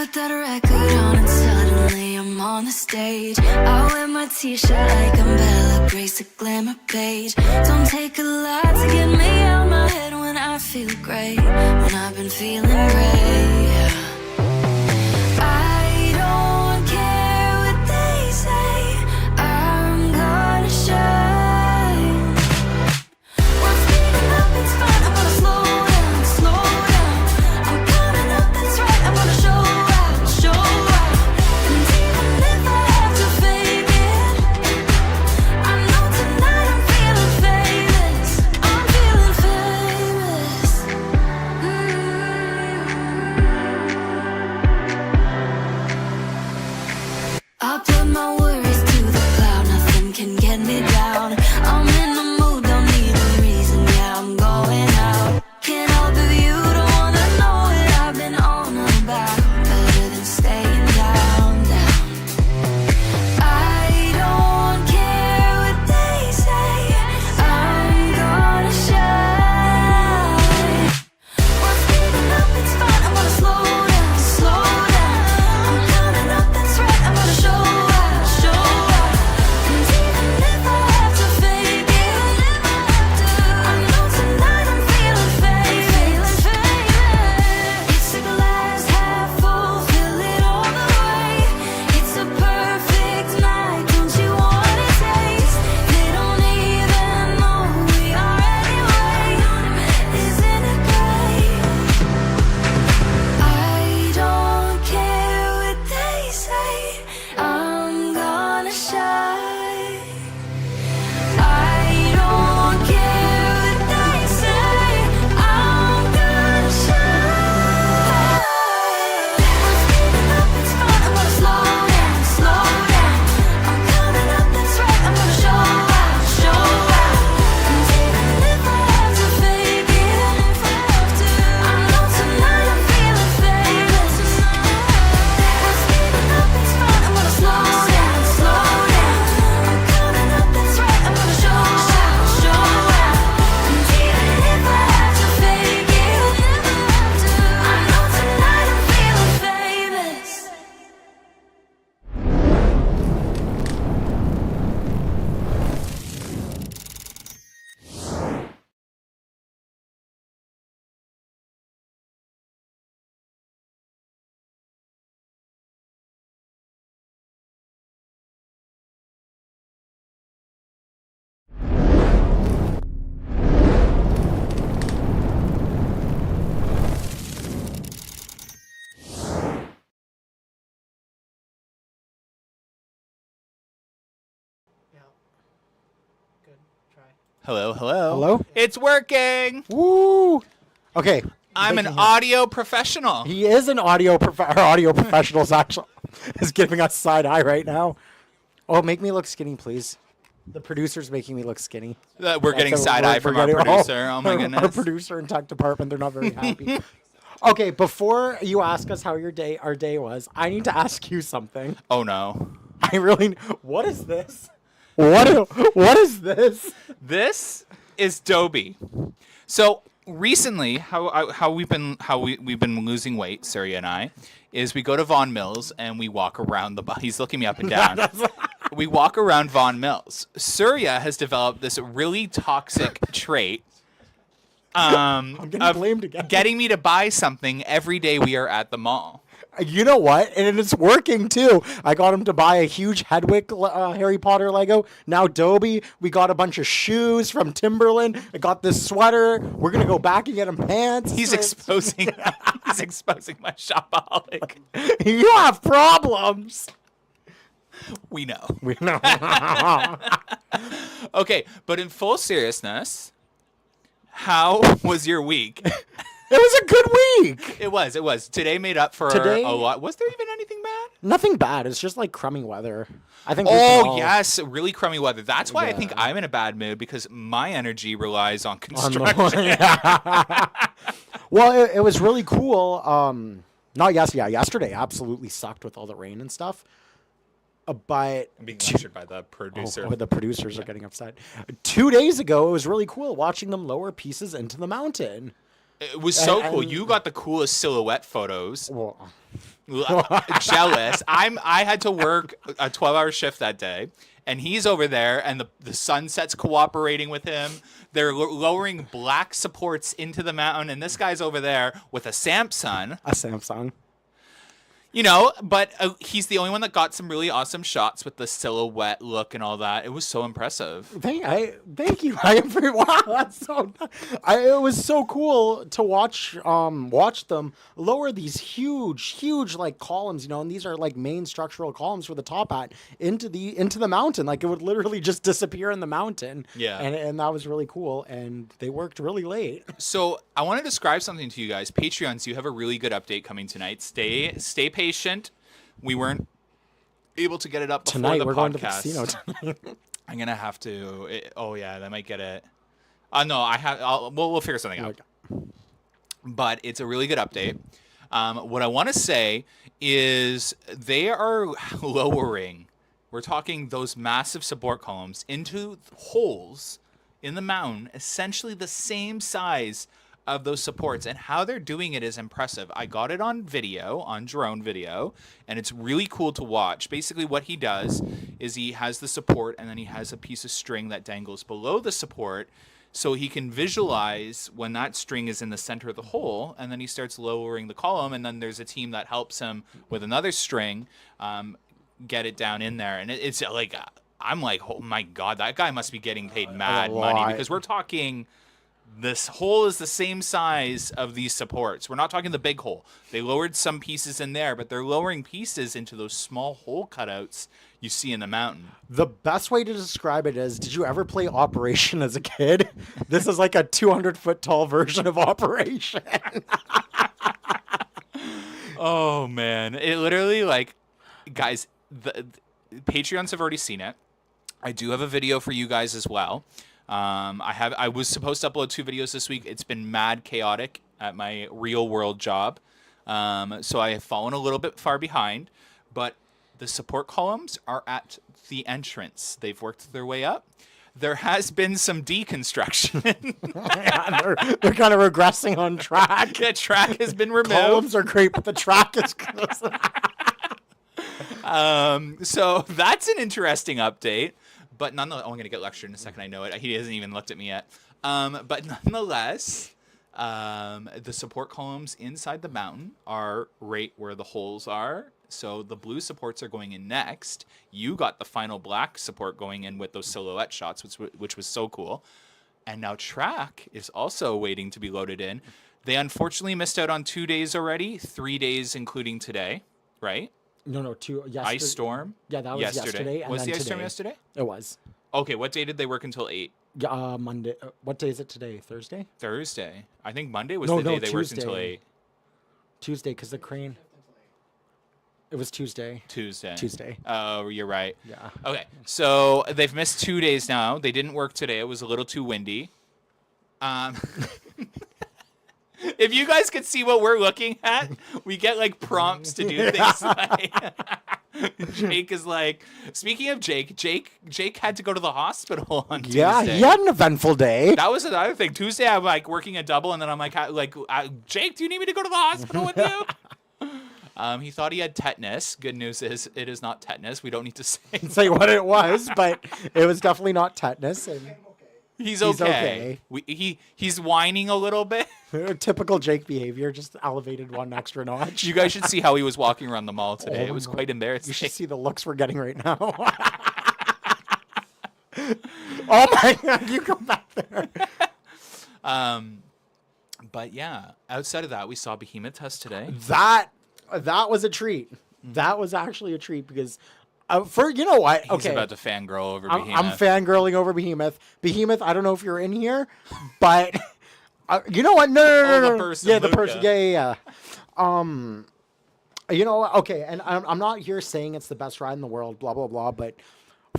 put that record on and suddenly I'm on the stage. I wear my t-shirt like I'm Bella Grace, a glamour page. Don't take a lot to get me out my head when I feel great, when I've been feeling great. I don't care what they say, I'm gonna shine. Well, speeding up, it's fine, I'm gonna slow down, slow down. I'm coming up, that's right, I'm gonna show out, show out. And even if I have to fake it, I know tonight I'm feeling famous, I'm feeling famous. I put my worries to the cloud, nothing can get me down. I'm in the mood, don't need a reason, yeah, I'm going out. Can't help if you don't wanna know what I've been on about. Better than staying down, down. I don't care what they say, I'm gonna shine. Well, speeding up, it's fine, I'm gonna slow down, slow down. I'm coming up, that's right, I'm gonna show out, show out. And even if I have to fake it, I know tonight I'm feeling famous. It's a glass half full, fill it all the way. It's a perfect night, don't you wanna taste? They don't even know who we are anyway. Isn't it great? I don't care what they say, I'm gonna shine. I don't care what they say, I'm gonna shine. I'm speeding up, it's fine, I'm gonna slow down, slow down. I'm coming up, that's right, I'm gonna show out, show out. And even if I have to fake it, I know tonight I'm feeling famous. I'm speeding up, it's fine, I'm gonna slow down, slow down. I'm coming up, that's right, I'm gonna show out, show out. And even if I have to fake it, I know tonight I'm feeling famous. Good. Try. Hello, hello. Hello? It's working. Woo! Okay. I'm an making him- audio professional. He is an audio our audio professionals actually is giving us side eye right now. Oh, make me look skinny, please. The producer's making me look skinny. We're getting side eye from our producer. Oh my goodness. Our producer and tech department, they're not very happy. Okay, before you ask us how our day was, I need to ask you something. Oh no. I really. What is this? What is this? This is Dobie. So recently, how we've been losing weight, Surya and I, is we go to Von Mills and we walk around the. He's looking me up and down. We walk around Von Mills. Surya has developed this really toxic trait. I'm getting blamed again. Getting me to buy something every day we are at the mall. You know what? And it's working too. I got him to buy a huge Hedwig Harry Potter Lego. Now Dobie, we got a bunch of shoes from Timberland. I got this sweater. We're gonna go back and get him pants. He's exposing my shopaholic. You have problems. We know. We know. Okay, but in full seriousness, how was your week? It was a good week. It was. Today made up for Today- a lot. Was there even anything bad? Nothing bad. It's just like crummy weather. I think. Oh, yes. Really crummy weather. That's why I think Yeah. I'm in a bad mood, because my energy relies on On the- construction. Well, it was really cool. Not yesterday absolutely sucked with all the rain and stuff. But I'm being lectured by the producer. the producers are getting upset. 2 days ago, it was really cool watching them lower pieces into the mountain. It was so And- cool. You got the coolest silhouette photos. Well, Jealous. I had to work a 12-hour shift that day, and he's over there, and the sunset's cooperating with him. They're lowering black supports into the mountain, and this guy's over there with a Samsung. A Samsung. You know, but he's the only one that got some really awesome shots with the silhouette look and all that. It was so impressive. Thank you. Wow, that's so. It was so cool to watch them lower these huge like columns, you know, and these are like main structural columns for the top hat into the mountain. Like it would literally just disappear in the mountain. Yeah, and that was really cool, and they worked really late. So I want to describe something to you guys. Patreons, you have a really good update coming tonight. Stay patient. We weren't able to get it up before Tonight the we're podcast. going to the casino tonight. I'm gonna have to. Oh yeah, that might get it. No, we'll figure something out. Okay. But it's a really good update. What I want to say is they are lowering. We're talking those massive support columns into holes in the mountain, essentially the same size of those supports, and how they're doing it is impressive. I got it on video, on drone video, and it's really cool to watch. Basically what he does is he has the support, and then he has a piece of string that dangles below the support, so he can visualize when that string is in the center of the hole, and then he starts lowering the column, and then there's a team that helps him with another string get it down in there. And it's like, I'm like, oh my God, that guy must be getting paid mad money, because we're talking... This hole is the same size of these supports. We're not talking the big hole. They lowered some pieces in there, but they're lowering pieces into those small hole cutouts you see in the mountain. The best way to describe it is, did you ever play Operation as a kid? This is like a 200-foot tall version of Operation. Oh, man. It literally, like, guys, the Patreons have already seen it. I do have a video for you guys as well. I was supposed to upload 2 videos this week. It's been mad chaotic at my real world job. So I have fallen a little bit far behind, but the support columns are at the entrance. They've worked their way up. There has been some deconstruction. Yeah, they're kind of regressing on track. The track has been removed. Columns are great, but the track is so that's an interesting update. But nonetheless, I'm going to get lectured in a second. I know it. He hasn't even looked at me yet. But nonetheless, the support columns inside the mountain are right where the holes are. So the blue supports are going in next. You got the final black support going in with those silhouette shots, which was so cool. And now track is also waiting to be loaded in. They unfortunately missed out on 2 days already, 3 days including today, right? No, 2. Yesterday. Ice storm. Yeah, that was yesterday. And was then the ice storm today. yesterday? It was. Okay, what day did they work until 8? Monday. What day is it today? Thursday? Thursday. I think Monday was the day they worked until 8. Tuesday, because the crane. It was Tuesday. Tuesday. Oh, you're right. Yeah. Okay, so they've missed 2 days now. They didn't work today. It was a little too windy. If you guys could see what we're looking at, we get like prompts to do things like... Jake is like, speaking of Jake had to go to the hospital on Tuesday. Yeah, he had an eventful day. That was another thing. Tuesday, I'm like working a double, and then I'm like, Jake, do you need me to go to the hospital with you? He thought he had tetanus. Good news is it is not tetanus. We don't need to say what it was, but it was definitely not tetanus. And he's okay. He's whining a little bit. Typical Jake behavior, just elevated one extra notch. You guys should see how he was walking around the mall today. It was God. quite embarrassing. You should see the looks we're getting right now. Oh my God, you come back there. But yeah, outside of that, we saw Behemoth Test today. That was a treat. That was actually a treat because you know what? He's Okay. about to fangirl over Behemoth. I'm fangirling over Behemoth. Behemoth, I don't know if you're in here, but you know what? No. The person. Yeah, the Luca. person. Yeah. You know what? Okay, and I'm not here saying it's the best ride in the world, blah, blah, blah, but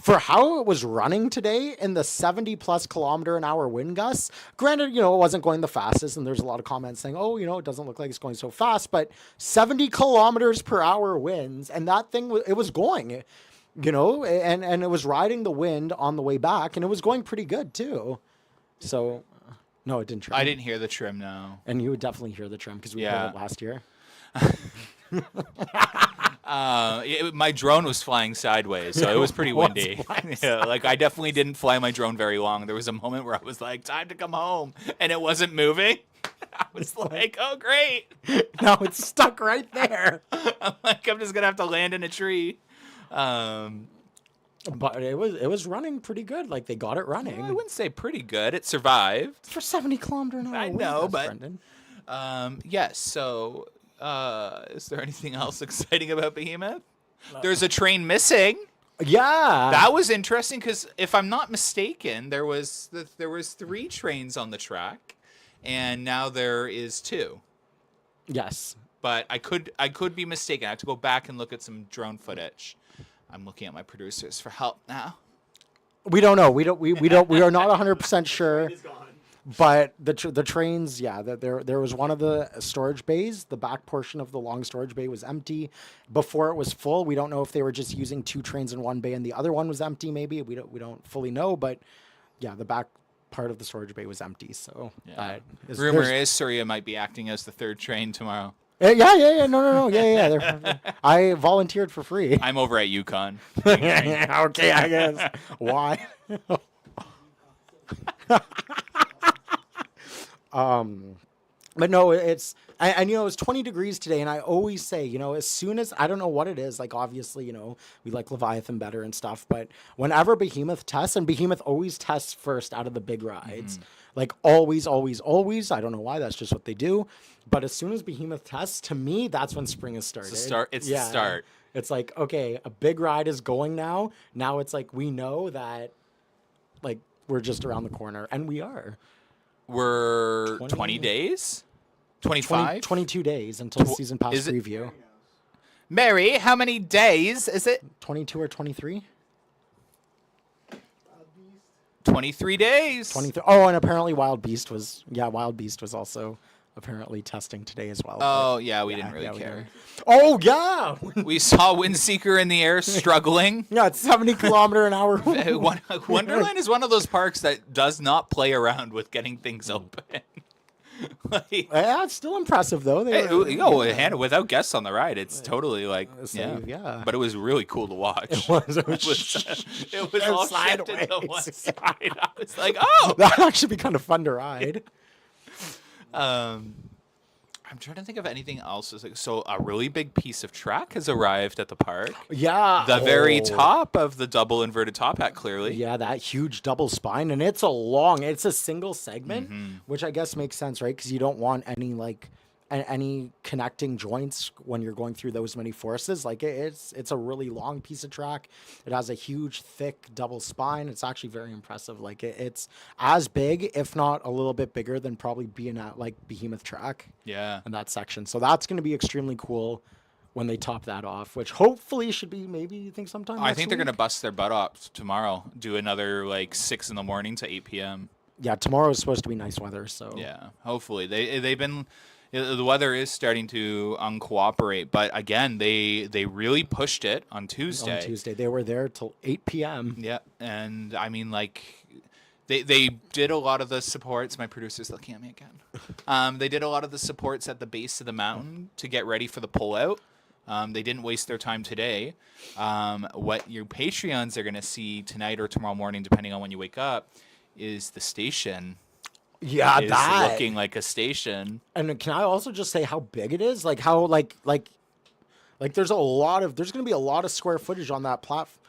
for how it was running today in the 70+ km/h wind gusts, granted, you know, it wasn't going the fastest, and there's a lot of comments saying, oh, you know, it doesn't look like it's going so fast, but 70 km/h winds, and that thing, it was going, you know, and it was riding the wind on the way back, and it was going pretty good, too. So, no, it didn't trim. I didn't hear the trim, no. And you would definitely hear the trim, because we heard it last year. My drone was flying sideways, so it was pretty windy. Yeah, like I definitely didn't fly my drone very long. There was a moment where I was like, "Time to come home," and it wasn't moving. I was like, "Oh, great!" Now it's stuck right there. I'm like, I'm just gonna have to land in a tree. But it was running pretty good. Like they got it running. I wouldn't say pretty good. It survived. For 70 kilometer an hour. I wind, know, that's but Brendan. yes. So, is there anything else exciting about Behemoth? There's a train missing. Yeah. That was interesting because if I'm not mistaken, there was 3 trains on the track, and now there is 2. Yes. But I could be mistaken. I have to go back and look at some drone footage. I'm looking at my producers for help now. We don't know. We are not 100% sure. But the trains, yeah, there was one of the storage bays. The back portion of the long storage bay was empty. Before it was full, we don't know if they were just using 2 trains in one bay and the other one was empty. Maybe we don't fully know. But yeah, the back part of the storage bay was empty. So yeah. Rumor is Surya might be acting as the 3rd train tomorrow. Yeah. No. Yeah. I volunteered for free. I'm over at Yukon. Okay, I guess. Why? But no, it's and it's 20 degrees today, and I always say, as soon as I don't know what it is, like obviously, we like Leviathan better and stuff, but whenever Behemoth tests, and Behemoth always tests first out of the big rides, like always, I don't know why, that's just what they do. But as soon as Behemoth tests, to me, that's when spring has started. It's the start. It's like, okay, a big ride is going now. Now it's like we know that, like, we're just around the corner, and we are. We're 20 days? 25? 22 days until season pass preview. Mary, how many days is it? 22 or 23? 23 days. 23. Oh, and apparently Wild Beast was also apparently testing today as well. Oh, yeah, we didn't really care. Oh, yeah. We saw Windseeker in the air struggling. Yeah, it's 70 kilometer an hour. Wonderland is one of those parks that does not play around with getting things open. Yeah, it's still impressive, though. Without guests on the ride, it's totally like, yeah. But it was really cool to watch. It was all sideways. shifted to one side. I was like, oh! That'd actually be kind of fun to ride. I'm trying to think of anything else. So a really big piece of track has arrived at the park. Yeah. The very top of the double inverted top hat, clearly. Yeah, that huge double spine. And it's a single segment, which I guess makes sense, right? Because you don't want any connecting joints when you're going through those many forces. Like it's a really long piece of track. It has a huge, thick double spine. It's actually very impressive. Like it's as big, if not a little bit bigger than probably being at like Behemoth track. Yeah. In that section. So that's going to be extremely cool when they top that off, which hopefully should be sometime I think they're week. going to bust their butt off tomorrow. Do another 6 a.m. to 8 p.m. Yeah, tomorrow is supposed to be nice weather. So yeah, hopefully they've been. The weather is starting to uncooperate, but again, they really pushed it on Tuesday. On Tuesday, they were there till 8 p.m. Yeah, and I mean, they did a lot of the supports. My producer's looking at me again. They did a lot of the supports at the base of the mountain to get ready for the pullout. They didn't waste their time today. What your Patreons are going to see tonight or tomorrow morning, depending on when you wake up, is the station. Yeah, is that looking like a station. And can I also just say how big it is? Like how like there's going to be a lot of square footage on that platform.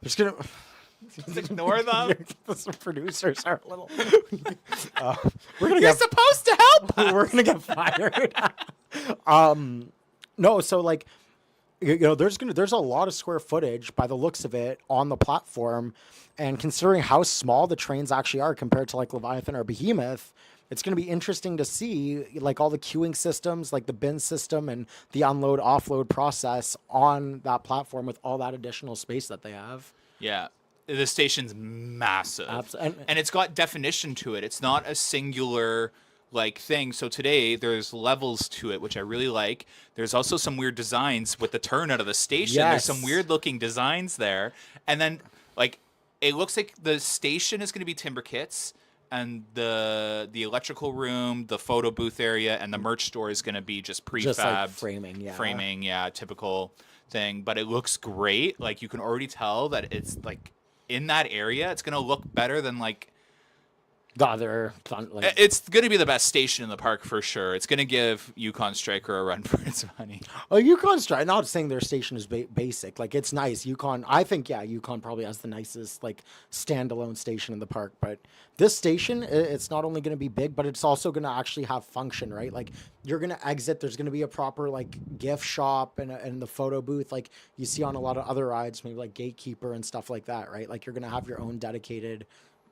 There's going to Just ignore them. The producers are a little. You're supposed to help us. We're gonna get fired. No, so like, there's a lot of square footage by the looks of it on the platform, and considering how small the trains actually are compared to like Leviathan or Behemoth, it's going to be interesting to see like all the queuing systems, like the bin system and the unload offload process on that platform with all that additional space that they have. Yeah. The station's massive. And it's got definition to it. It's not a singular like thing. So today there's levels to it, which I really like. There's also some weird designs with the turn out of the station. Yes. There's some weird looking designs there. And then like it looks like the station is going to be timber kits. and the electrical room, the photo booth area, and the merch store is going to be just prefabbed Just like framing, typical thing. But it looks great. Like you can already tell that it's like in that area, it's going to look better than like. The other It's going to be the best station in the park for sure. It's going to give Yukon Striker a run for its money. Oh, Yukon Strike. Not saying their station is basic. Like it's nice. Yukon. I think Yukon probably has the nicest like standalone station in the park. But this station, it's not only going to be big, but it's also going to actually have function, right? Like you're going to exit. There's going to be a proper like gift shop and the photo booth, like you see on a lot of other rides, maybe like Gatekeeper and stuff like that, right? Like you're going to have your own dedicated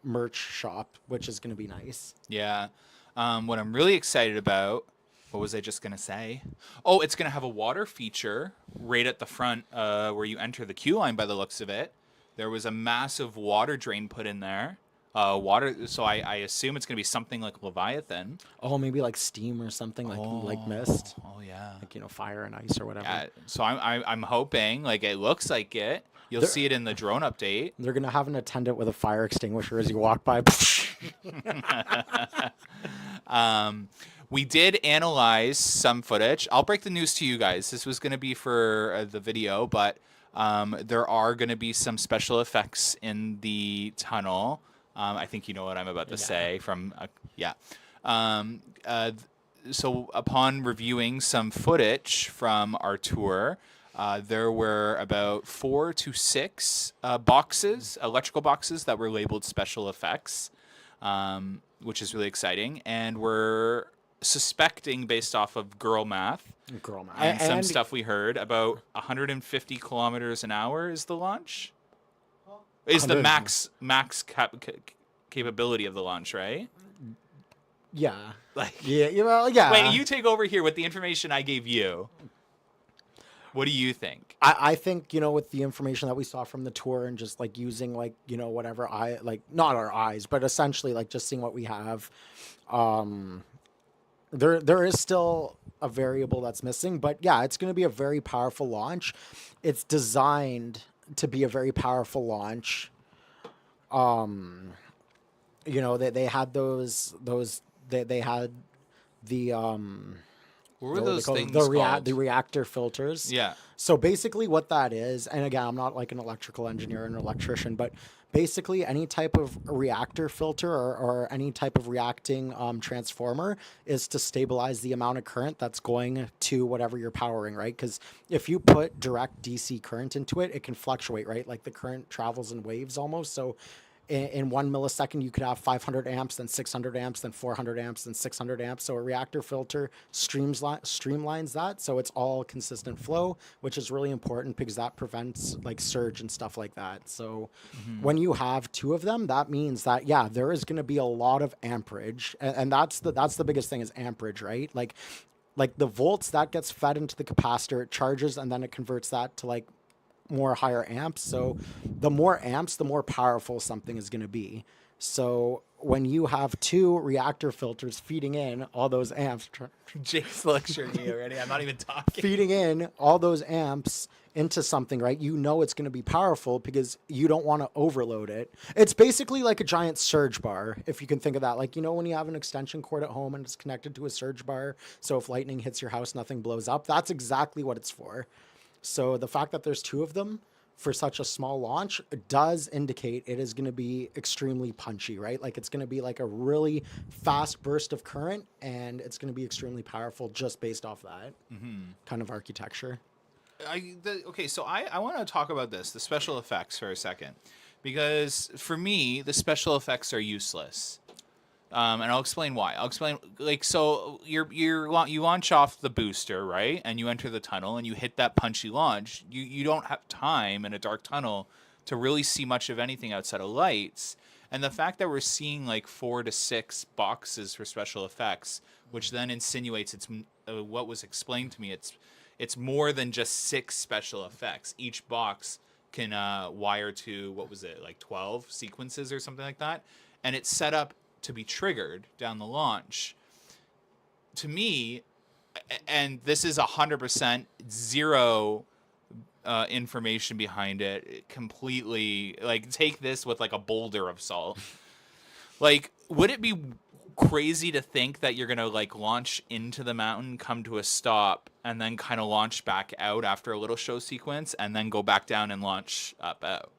merch shop, which is going to be nice. Yeah. What I'm really excited about, what was I just going to say? Oh, it's going to have a water feature right at the front where you enter the queue line by the looks of it. There was a massive water drain put in there. So I assume it's going to be something like Leviathan. Oh, maybe like steam or something like mist. Oh, yeah. Like, fire and ice or whatever. Yeah, so I'm hoping, like, it looks like it. You'll see it in the drone update. They're going to have an attendant with a fire extinguisher as you walk by. We did analyze some footage. I'll break the news to you guys. This was going to be for the video, but there are going to be some special effects in the tunnel. I think you know what I'm about to say from, so upon reviewing some footage from our tour, there were about 4 to 6 electrical boxes that were labeled special effects, which is really exciting. And we're suspecting, based off of girl math and some stuff we heard, about 150 kilometers an hour is the launch. Is the max capability of the launch, right? Yeah. Well, yeah. Wait, you take over here with the information I gave you. What do you think? I think, with the information that we saw from the tour and just like using like, whatever not our eyes, but essentially like just seeing what we have, there is still a variable that's missing, but yeah, it's going to be a very powerful launch. It's designed to be a very powerful launch. They had they had the what were those things called? The reactor filters. Yeah. So basically what that is, and again, I'm not like an electrical engineer or an electrician, but basically any type of reactor filter or any type of reacting transformer is to stabilize the amount of current that's going to whatever you're powering, right? Because if you put direct DC current into it, it can fluctuate, right? Like the current travels in waves almost. So in 1 millisecond, you could have 500 amps, then 600 amps, then 400 amps, then 600 amps. So a reactor filter streamlines that. So it's all consistent flow, which is really important because that prevents like surge and stuff like that. So when you have 2 of them, that means that, yeah, there is going to be a lot of amperage. And that's the biggest thing is amperage, right? Like the volts that gets fed into the capacitor, it charges and then it converts that to like more higher amps. So the more amps, the more powerful something is going to be. So when you have 2 reactor filters feeding in all those amps, Jake's lecturing me already. I'm not even talking. Feeding in all those amps into something, right? It's going to be powerful because you don't want to overload it. It's basically like a giant surge bar, if you can think of that. Like, when you have an extension cord at home and it's connected to a surge bar, so if lightning hits your house, nothing blows up. That's exactly what it's for. So the fact that there's 2 of them for such a small launch does indicate it is going to be extremely punchy, right? Like it's going to be like a really fast burst of current and it's going to be extremely powerful just based off that kind of architecture. So I want to talk about the special effects for a second, because for me, the special effects are useless. And I'll explain why. So you launch off the booster, right? And you enter the tunnel and you hit that punchy launch. You don't have time in a dark tunnel to really see much of anything outside of lights. And the fact that we're seeing like 4 to 6 boxes for special effects, which then insinuates it's what was explained to me. It's more than just 6 special effects. Each box can wire to, what was it, like 12 sequences or something like that. And it's set up to be triggered down the launch. To me, and this is 100% zero information behind it, completely, like, take this with like a boulder of salt. Like, would it be crazy to think that you're gonna like launch into the mountain, come to a stop, and then kind of launch back out after a little show sequence, and then go back down and launch up out?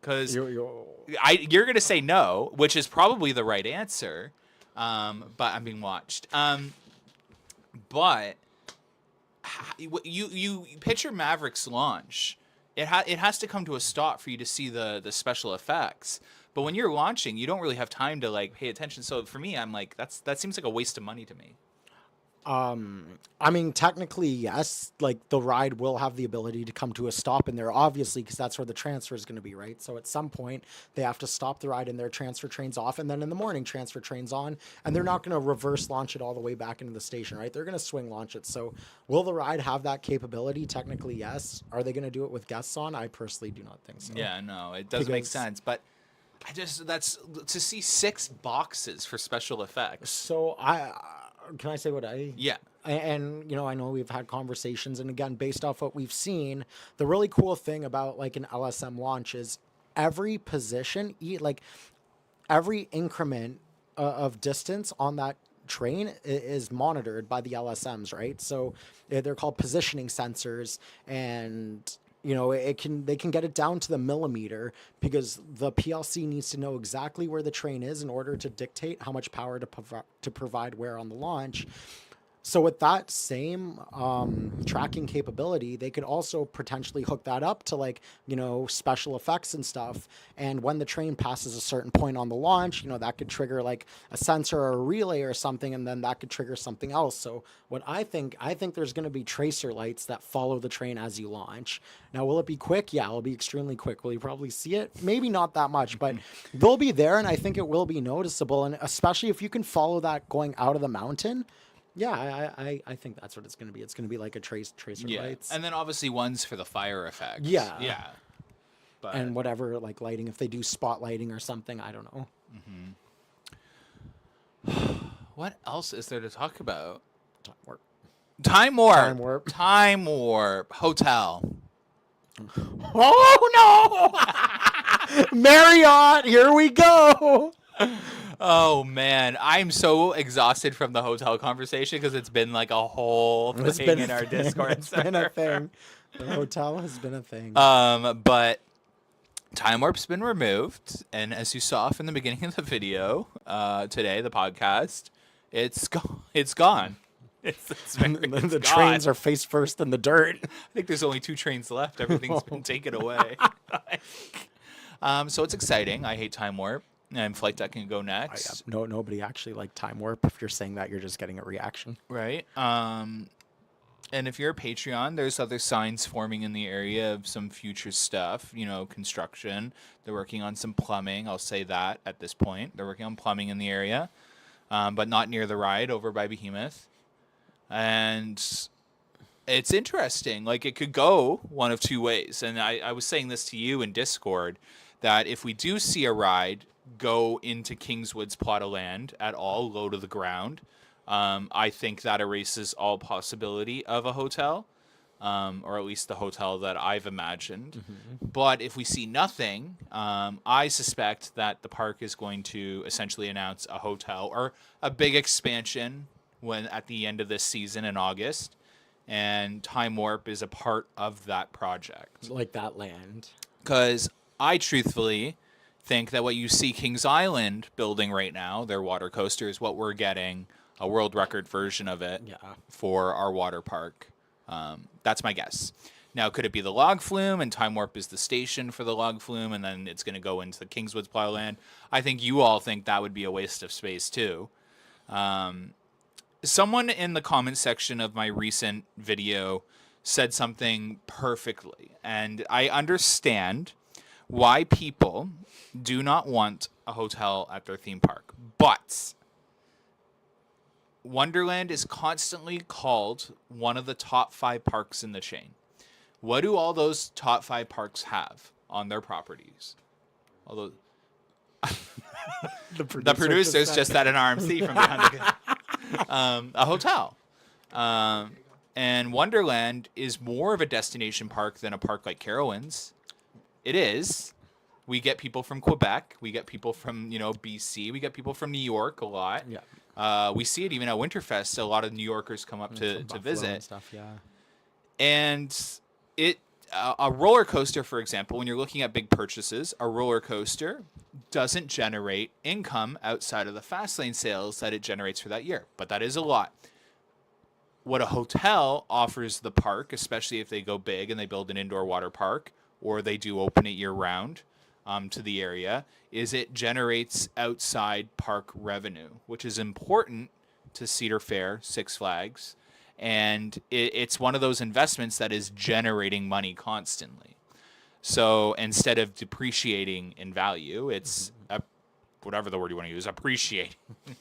Because you're gonna say no, which is probably the right answer. But I'm being watched. But you picture Maverick's launch. It has to come to a stop for you to see the special effects. But when you're launching, you don't really have time to like pay attention. So for me, I'm like, that seems like a waste of money to me. I mean, technically, yes. Like, the ride will have the ability to come to a stop in there, obviously, because that's where the transfer is going to be, right? So at some point, they have to stop the ride and their transfer train's off, and then in the morning, transfer train's on, and they're not going to reverse launch it all the way back into the station, right? They're going to swing launch it. So will the ride have that capability? Technically, yes. Are they going to do it with guests on? I personally do not think so. Yeah, no, it does make sense, but that's to see 6 boxes for special effects. So can I say what I... Yeah. And, I know we've had conversations, and again, based off what we've seen, the really cool thing about like an LSM launch is every position, like every increment of distance on that train is monitored by the LSMs, right? So they're called positioning sensors, and they can get it down to the millimeter, because the PLC needs to know exactly where the train is in order to dictate how much power to provide where on the launch. So with that same tracking capability, they could also potentially hook that up to like, special effects and stuff. And when the train passes a certain point on the launch, that could trigger like a sensor or a relay or something, and then that could trigger something else. So what I think there's going to be tracer lights that follow the train as you launch. Now, will it be quick? Yeah, it'll be extremely quick. Will you probably see it? Maybe not that much, but they'll be there, and I think it will be noticeable. And especially if you can follow that going out of the mountain. Yeah, I think that's what it's going to be. It's going to be like a tracer lights. And then obviously ones for the fire effect. Yeah. Yeah. But... And whatever, like lighting, if they do spotlighting or something, I don't know. Mm-hmm. What else is there to talk about? Time warp. Time warp. Hotel. Oh, no! Marriott, here we go! Oh man, I'm so exhausted from the hotel conversation because it's been like a whole thing in our Discord. It's been a thing. The hotel has been a thing. But Time Warp's been removed, and as you saw from the beginning of the video today, the podcast, it's gone. It's gone. The trains are face first in the dirt. I think there's only 2 trains left. Everything's been taken away. So it's exciting. I hate Time Warp. And Flight Deck can go next. Nobody actually liked Time Warp. If you're saying that, you're just getting a reaction. Right. And if you're a Patreon, there's other signs forming in the area of some future stuff, construction. They're working on some plumbing. I'll say that at this point. They're working on plumbing in the area, but not near the ride over by Behemoth. And it's interesting. Like, it could go one of 2 ways. And I was saying this to you in Discord, that if we do see a ride go into Kingswood's plot of land at all, low to the ground, I think that erases all possibility of a hotel, or at least the hotel that I've imagined. Mm-hmm. But if we see nothing, I suspect that the park is going to essentially announce a hotel or a big expansion at the end of this season in August, and Time Warp is a part of that project. Like that land. Because I truthfully think that what you see Kings Island building right now, their water coaster, is what we're getting, a world record version of it for our water park. That's my guess. Now, could it be the log flume and Time Warp is the station for the log flume, and then it's going to go into the Kingswood's plowland? I think you all think that would be a waste of space too. Someone in the comment section of my recent video said something perfectly, and I understand why people do not want a hotel at their theme park. But Wonderland is constantly called one of the top 5 parks in the chain. What do all those top 5 parks have on their properties? Although the producers just had an RMC from behind the a hotel. And Wonderland is more of a destination park than a park like Carowinds. It is, We get people from Quebec. We get people from, BC. We get people from New York a lot. Yeah. We see it even at Winterfest. A lot of New Yorkers come up to visit. And stuff, yeah. And a roller coaster, for example, when you're looking at big purchases, a roller coaster doesn't generate income outside of the fast lane sales that it generates for that year. But that is a lot. What a hotel offers the park, especially if they go big and they build an indoor water park, or they do open it year round to the area, is it generates outside park revenue, which is important to Cedar Fair, Six Flags. And it's one of those investments that is generating money constantly. So instead of depreciating in value, it's whatever the word you want to use, appreciating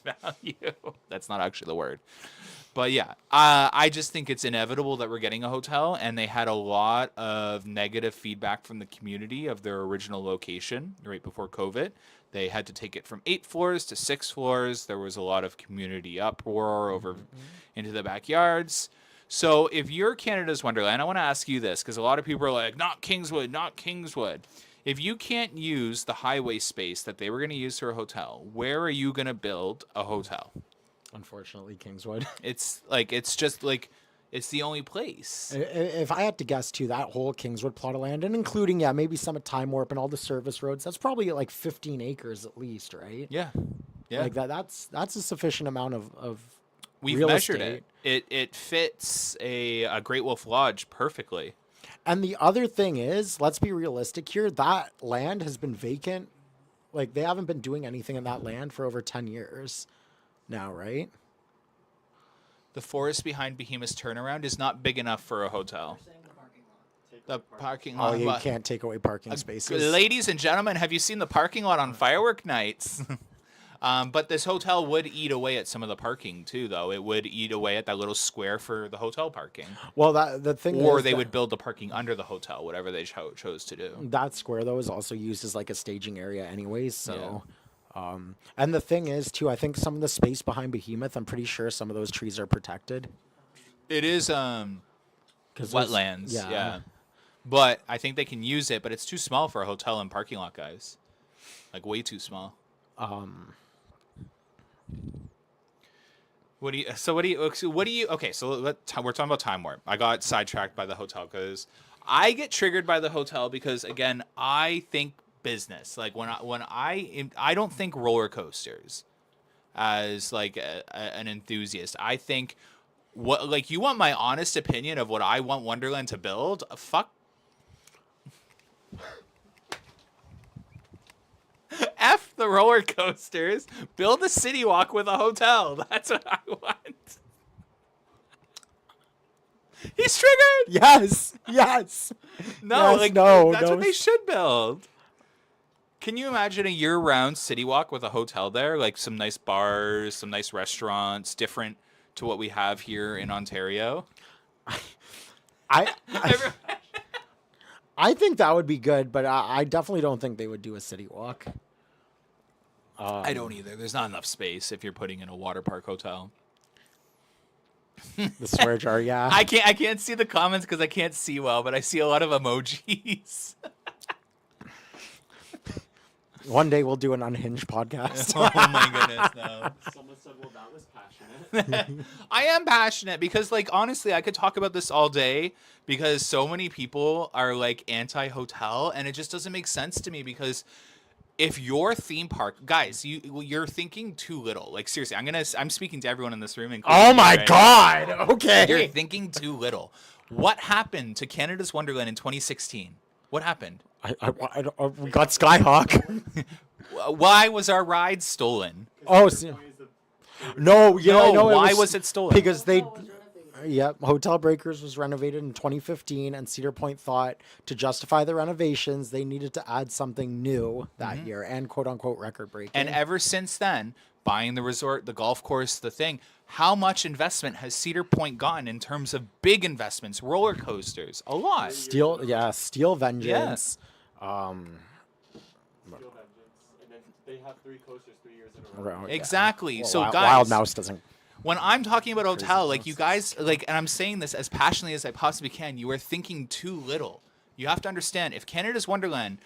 value. That's not actually the word. But yeah, I just think it's inevitable that we're getting a hotel, and they had a lot of negative feedback from the community of their original location right before COVID. They had to take it from 8 floors to 6 floors. There was a lot of community uproar over into the backyards. So if you're Canada's Wonderland, I want to ask you this, because a lot of people are like, not Kingswood, not Kingswood. If you can't use the highway space that they were going to use for a hotel, where are you going to build a hotel? Unfortunately, Kingswood. It's the only place. If I had to guess, too, that whole Kingswood plot of land, and including, maybe some at Time Warp and all the service roads, that's probably like 15 acres at least, right? Yeah. Like that's a sufficient amount of We've real measured estate. it fits a Great Wolf Lodge perfectly. And the other thing is, let's be realistic here, that land has been vacant. Like, they haven't been doing anything in that land for over 10 years now, right? The forest behind Behemoth's turnaround is not big enough for a hotel. The parking lot. Oh, you can't take away parking spaces. Ladies and gentlemen, have you seen the parking lot on firework nights? But this hotel would eat away at some of the parking too, though. It would eat away at that little square for the hotel parking. Well, the thing or is they that would build the parking under the hotel, whatever they chose to do. that square, though, is also used as like a staging area anyways, so... and the thing is, too, I think some of the space behind Behemoth, I'm pretty sure some of those trees are protected. It is 'Cause wetlands, those- yeah. But I think they can use it, but it's too small for a hotel and parking lot, guys. Like, way too small. Okay, so we're talking about Time Warp. I got sidetracked by the hotel because I get triggered by the hotel because, again, I think business. Like I don't think roller coasters as like an enthusiast. I think you want my honest opinion of what I want Wonderland to build? Fuck. F the roller coasters. Build a city walk with a hotel. That's what I want. He's triggered. Yes. No, Yes, that's what they should build. Can you imagine a year-round city walk with a hotel there? Like some nice bars, some nice restaurants, different to what we have here in Ontario? I think that would be good, but I definitely don't think they would do a city walk. I don't either. There's not enough space if you're putting in a water park hotel. The swear jar, yeah. I can't see the comments because I can't see well, but I see a lot of emojis. One day we'll do an unhinged podcast. Oh my goodness, no. Someone said, well, that was passionate. I am passionate because, like, honestly, I could talk about this all day because so many people are, like, anti-hotel, and it just doesn't make sense to me because if your theme park... Guys, you're thinking too little. Like, seriously, I'm speaking to everyone in this room. Oh, my you, right? God. Okay. You're thinking too little. What happened to Canada's Wonderland in 2016? What happened? We got Skyhawk. Why was our ride stolen? Oh, no. Yeah, I know why was it stolen? Because Hotel Breakers was renovated in 2015, and Cedar Point thought to justify the renovations, they needed to add something new that year and quote-unquote record-breaking. And ever since then, buying the resort, the golf course, the thing, how much investment has Cedar Point gotten in terms of big investments, roller coasters? A lot. Steel Vengeance. Steel Vengeance. And then they have 3 coasters 3 years in a row. Exactly. Well, So, guys, Wild Mouse doesn't. when I'm talking about hotel, like, you guys, like, and I'm saying this as passionately as I possibly can, you are thinking too little. You have to understand, if Canada's Wonderland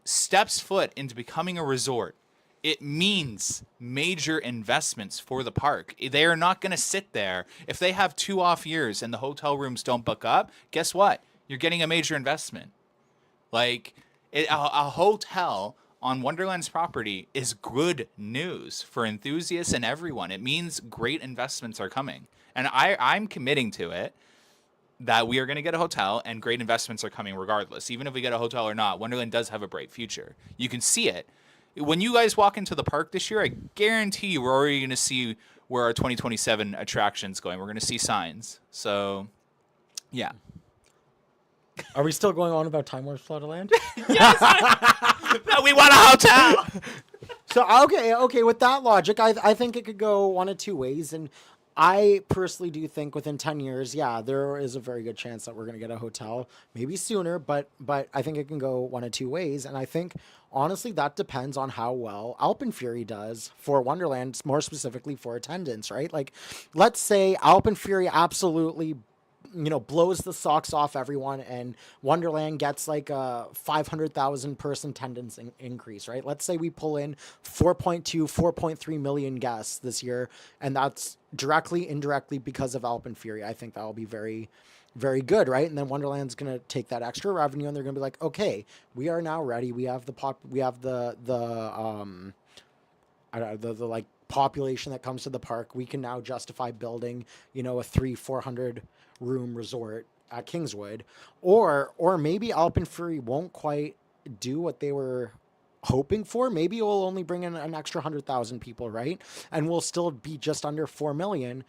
steps foot into becoming a resort, it means major investments for the park. They are not going to sit there. If they have 2 off years and the hotel rooms don't book up, guess what? You're getting a major investment. Like, a hotel on Wonderland's property is good news for enthusiasts and everyone. It means great investments are coming. And I'm committing to it that we are going to get a hotel and great investments are coming regardless. Even if we get a hotel or not, Wonderland does have a bright future. You can see it. When you guys walk into the park this year, I guarantee you we're already going to see where our 2027 attraction's going. We're going to see signs. So, yeah. Are we still going on about Time Warp's Plot of Land? No, we want a hotel! So, okay. With that logic, I think it could go one of two ways. And I personally do think within 10 years, yeah, there is a very good chance that we're going to get a hotel. Maybe sooner, but I think it can go one of two ways. And I think, honestly, that depends on how well Alpenfury does for Wonderland, more specifically for attendance, right? Like, let's say Alpenfury absolutely, blows the socks off everyone and Wonderland gets like a 500,000 person attendance increase, right? Let's say we pull in 4.3 million guests this year, and that's indirectly because of Alpenfury. I think that'll be very, very good, right? And then Wonderland's going to take that extra revenue and they're going to be like, okay, we are now ready. We have the like population that comes to the park. We can now justify building, a 300-400 room resort at Kingswood, or maybe Alpenfury won't quite do what they were hoping for. Maybe it will only bring in an extra 100,000 people, right? And we'll still be just under 4 million.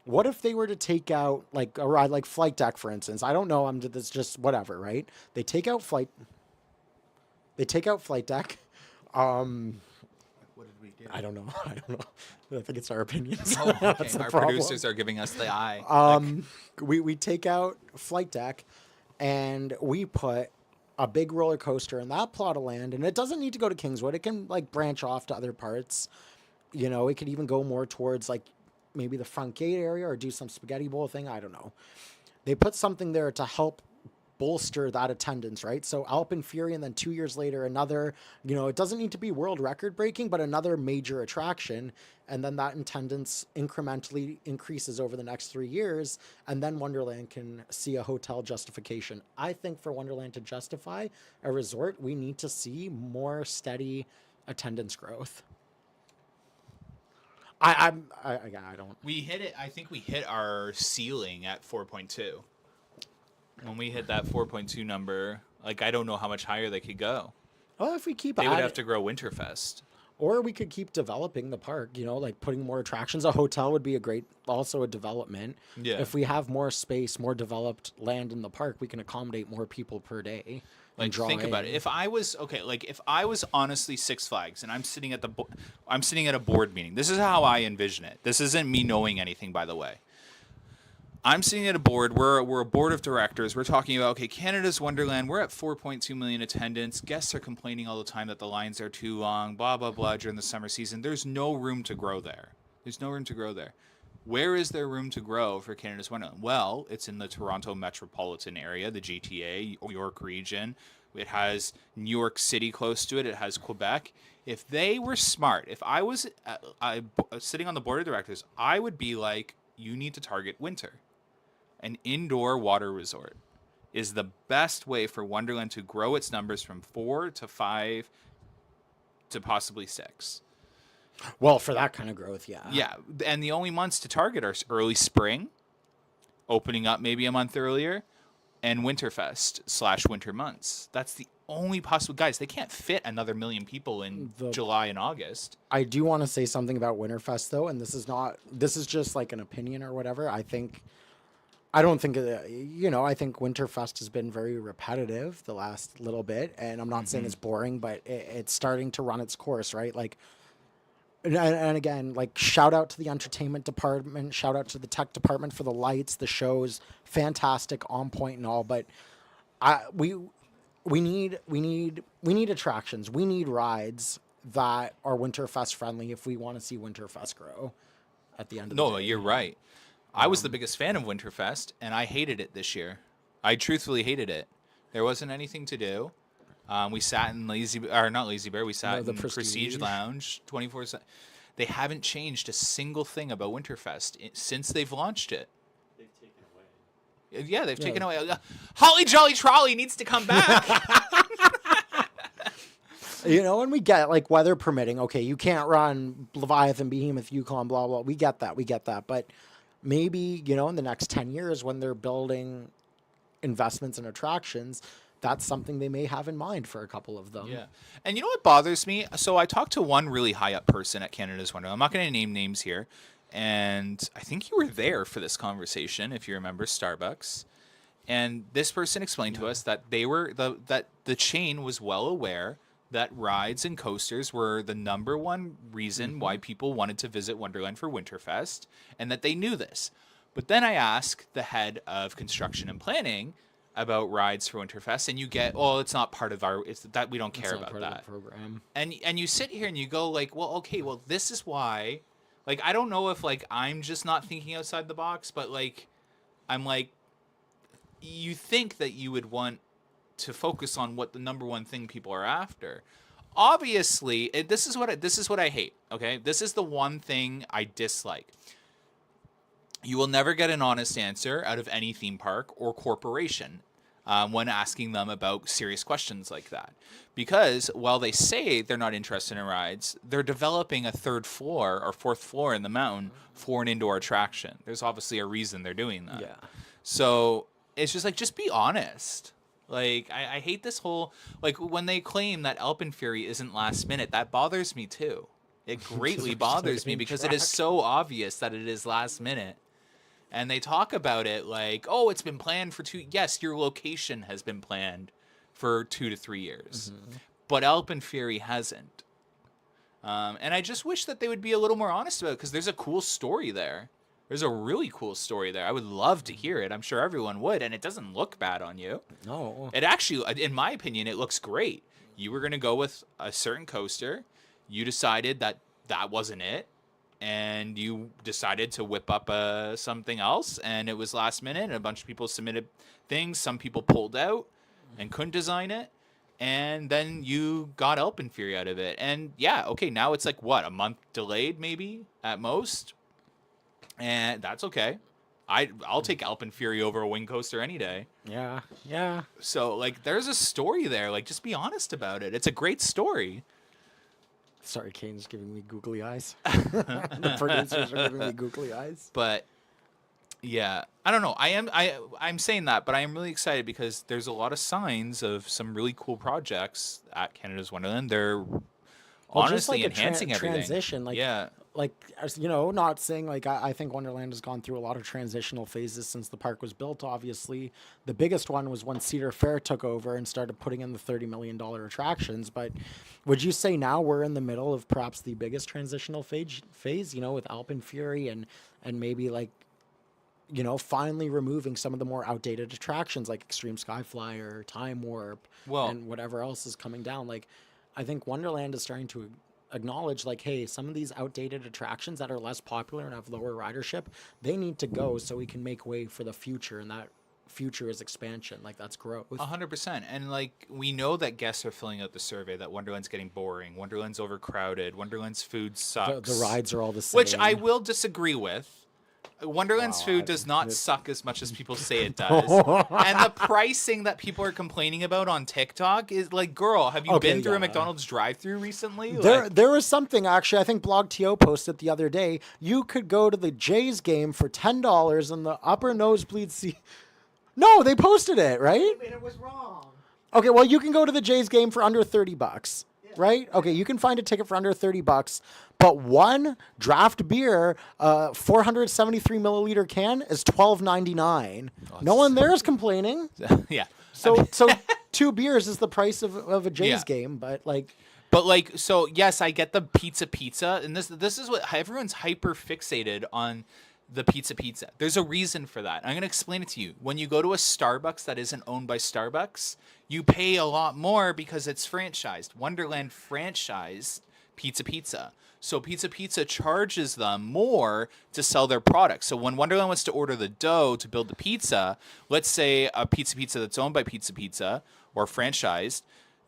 What if they were to take out like a ride like Flight Deck, for instance? I don't know. That's just whatever, right? They take out Flight Deck. What did we do? I don't know. I think it's our opinions. Oh, okay. That's the Our problem. producers are giving us the eye. We take out Flight Deck and we put a big roller coaster in that plot of land, and it doesn't need to go to Kingswood. It can like branch off to other parts. It could even go more towards like maybe the front gate area or do some spaghetti bowl thing. I don't know. They put something there to help bolster that attendance, right? So Alpenfury, and then 2 years later, another, it doesn't need to be world record breaking, but another major attraction. And then that attendance incrementally increases over the next 3 years. And then Wonderland can see a hotel justification. I think for Wonderland to justify a resort, we need to see more steady attendance growth. I don't. We hit it. I think we hit our ceiling at 4.2. When we hit that 4.2 number, like, I don't know how much higher they could go. Well, if we keep They would have to grow Winterfest. or we could keep developing the park, like putting more attractions. A hotel would be also a development. Yeah. If we have more space, more developed land in the park, we can accommodate more people per day. Like, think about it. If I was honestly Six Flags and I'm sitting at a board meeting. This is how I envision it. This isn't me knowing anything, by the way. I'm sitting at a board. We're a board of directors. We're talking about, okay, Canada's Wonderland. We're at 4.2 million attendance. Guests are complaining all the time that the lines are too long, blah, blah, blah, during the summer season. There's no room to grow there. Where is there room to grow for Canada's Wonderland? Well, it's in the Toronto metropolitan area, the GTA, York region. It has New York City close to it. It has Quebec. If they were smart, if I was sitting on the board of directors, I would be like, you need to target winter. An indoor water resort is the best way for Wonderland to grow its numbers from 4 to 5 to possibly 6. Well, for that kind of growth, yeah. Yeah, and the only months to target are early spring, opening up maybe a month earlier, and Winterfest / winter months. That's the only possible. Guys, they can't fit another million people in July and August. I do want to say something about Winterfest, though, and this is just like an opinion or whatever. I think Winterfest has been very repetitive the last little bit, and I'm not saying it's boring, but it's starting to run its course, right? Like, and again, like, shout out to the entertainment department, shout out to the tech department for the lights, the shows, fantastic, on point and all, but we need attractions, we need rides that are Winterfest friendly if we want to see Winterfest grow at the end of the day. No, you're right. I was the biggest fan of Winterfest, and I hated it this year. I truthfully hated it. There wasn't anything to do. We sat in not Lazy Bear. We sat the in Prestige Prestige. Lounge 24/7. They haven't changed a single thing about Winterfest since they've launched it. They've taken away. Yeah, they've taken away. Holly Jolly Trolley needs to come back. And we get like weather permitting. Okay, you can't run Leviathan, Behemoth, Yukon, blah blah. We get that. But maybe in the next 10 years when they're building investments and attractions, that's something they may have in mind for a couple of them. Yeah. And you know what bothers me? So I talked to one really high up person at Canada's Wonderland. I'm not going to name names here. And I think you were there for this conversation, if you remember Starbucks. And this person explained to us that that the chain was well aware that rides and coasters were the number one reason why people wanted to visit Wonderland for Winterfest, and that they knew this. But then I asked the head of construction and planning about rides for Winterfest, and you get, it's not part of it's that we don't care about that program. And you sit here and you go like, well, okay, well, this is why. Like, I don't know if like I'm just not thinking outside the box, but like I'm like, you think that you would want to focus on what the number one thing people are after. Obviously, this is what I hate. Okay, this is the one thing I dislike. You will never get an honest answer out of any theme park or corporation when asking them about serious questions like that. Because while they say they're not interested in rides, they're developing a third floor or fourth floor in the mountain for an indoor attraction. There's obviously a reason they're doing that. Yeah. So it's just like, just be honest. Like, I hate this whole, like, when they claim that Alpenfury isn't last minute, that bothers me too. It greatly bothers me because it is so obvious that it is last minute. And they talk about it like, oh, it's been planned for 2. Yes, your location has been planned for 2 to 3 years. But Alpenfury hasn't. And I just wish that they would be a little more honest about it, because there's a cool story there. There's a really cool story there. I would love to hear it. I'm sure everyone would. And it doesn't look bad on you. No. It actually, in my opinion, it looks great. You were going to go with a certain coaster. You decided that that wasn't it. And you decided to whip up something else. And it was last minute. And a bunch of people submitted things. Some people pulled out and couldn't design it. And then you got Alpenfury out of it. And yeah, okay, now it's like, what, a month delayed maybe at most? And that's okay. I'll take Alpenfury over a wing coaster any day. Yeah. Yeah. So, like, there's a story there. Like, just be honest about it. It's a great story. Sorry, Kane's giving me googly eyes. The producers are giving me googly eyes. But yeah, I don't know. I'm saying that, but I am really excited because there's a lot of signs of some really cool projects at Canada's Wonderland. They're honestly just like enhancing everything. Transition, like, yeah. Like, not saying, like, I think Wonderland has gone through a lot of transitional phases since the park was built, obviously. The biggest one was when Cedar Fair took over and started putting in the $30 million attractions. But would you say now we're in the middle of perhaps the biggest transitional phase, with Alpenfury and maybe, like, finally removing some of the more outdated attractions like Extreme Skyflyer, Time Warp, and whatever else is coming down? Like, I think Wonderland is starting to acknowledge, like, hey, some of these outdated attractions that are less popular and have lower ridership, they need to go so we can make way for the future, and that future is expansion. Like, that's growth. 100%. And, like, we know that guests are filling out the survey that Wonderland's getting boring, Wonderland's overcrowded, Wonderland's food sucks. The rides are all the same. Which I will disagree with. Wonderland's food does not suck as much as people say it does. And the pricing that people are complaining about on TikTok is like, girl, have you been through a McDonald's drive-thru recently? There was something, actually, I think BlogTO posted the other day. You could go to the Jays game for $10 in the upper nosebleed seat. No, they posted it, right? And it was wrong. Okay, well, you can go to the Jays game for under $30. Right? Okay, you can find a ticket for under $30, but one draft beer, 473 milliliter can is $12.99. No one there is complaining. Yeah. So 2 beers is the price of a Jays game, but like. But like, so yes, I get the pizza, and this is what everyone's hyper fixated on. The pizza. There's a reason for that. I'm going to explain it to you. When you go to a Starbucks that isn't owned by Starbucks, you pay a lot more because it's franchised. Wonderland franchised Pizza. So Pizza charges them more to sell their products. So when Wonderland wants to order the dough to build the pizza, let's say a pizza that's owned by Pizza or franchised,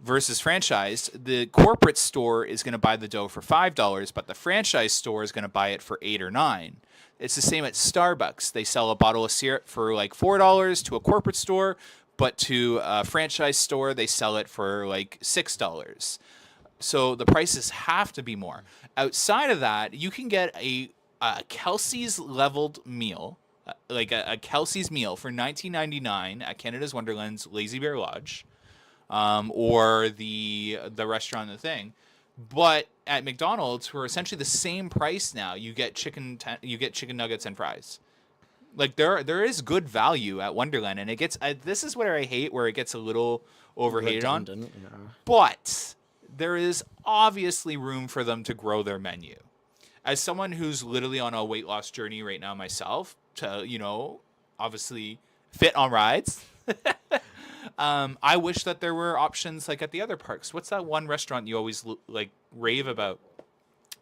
versus franchised, the corporate store is going to buy the dough for $5, but the franchise store is going to buy it for $8 or $9. It's the same at Starbucks. They sell a bottle of syrup for like $4 to a corporate store, but to a franchise store, they sell it for like $6. So the prices have to be more. Outside of that, you can get a Kelsey's leveled meal, like a Kelsey's meal for $19.99 at Canada's Wonderland's Lazy Bear Lodge, or the restaurant, The Thing. But at McDonald's, for essentially the same price now, you get chicken nuggets and fries. Like there is good value at Wonderland, and it gets. This is where I hate, where it gets a little overhated on. Yeah. But there is obviously room for them to grow their menu. As someone who's literally on a weight loss journey right now myself, to obviously fit on rides. I wish that there were options like at the other parks. What's that one restaurant you always like rave about?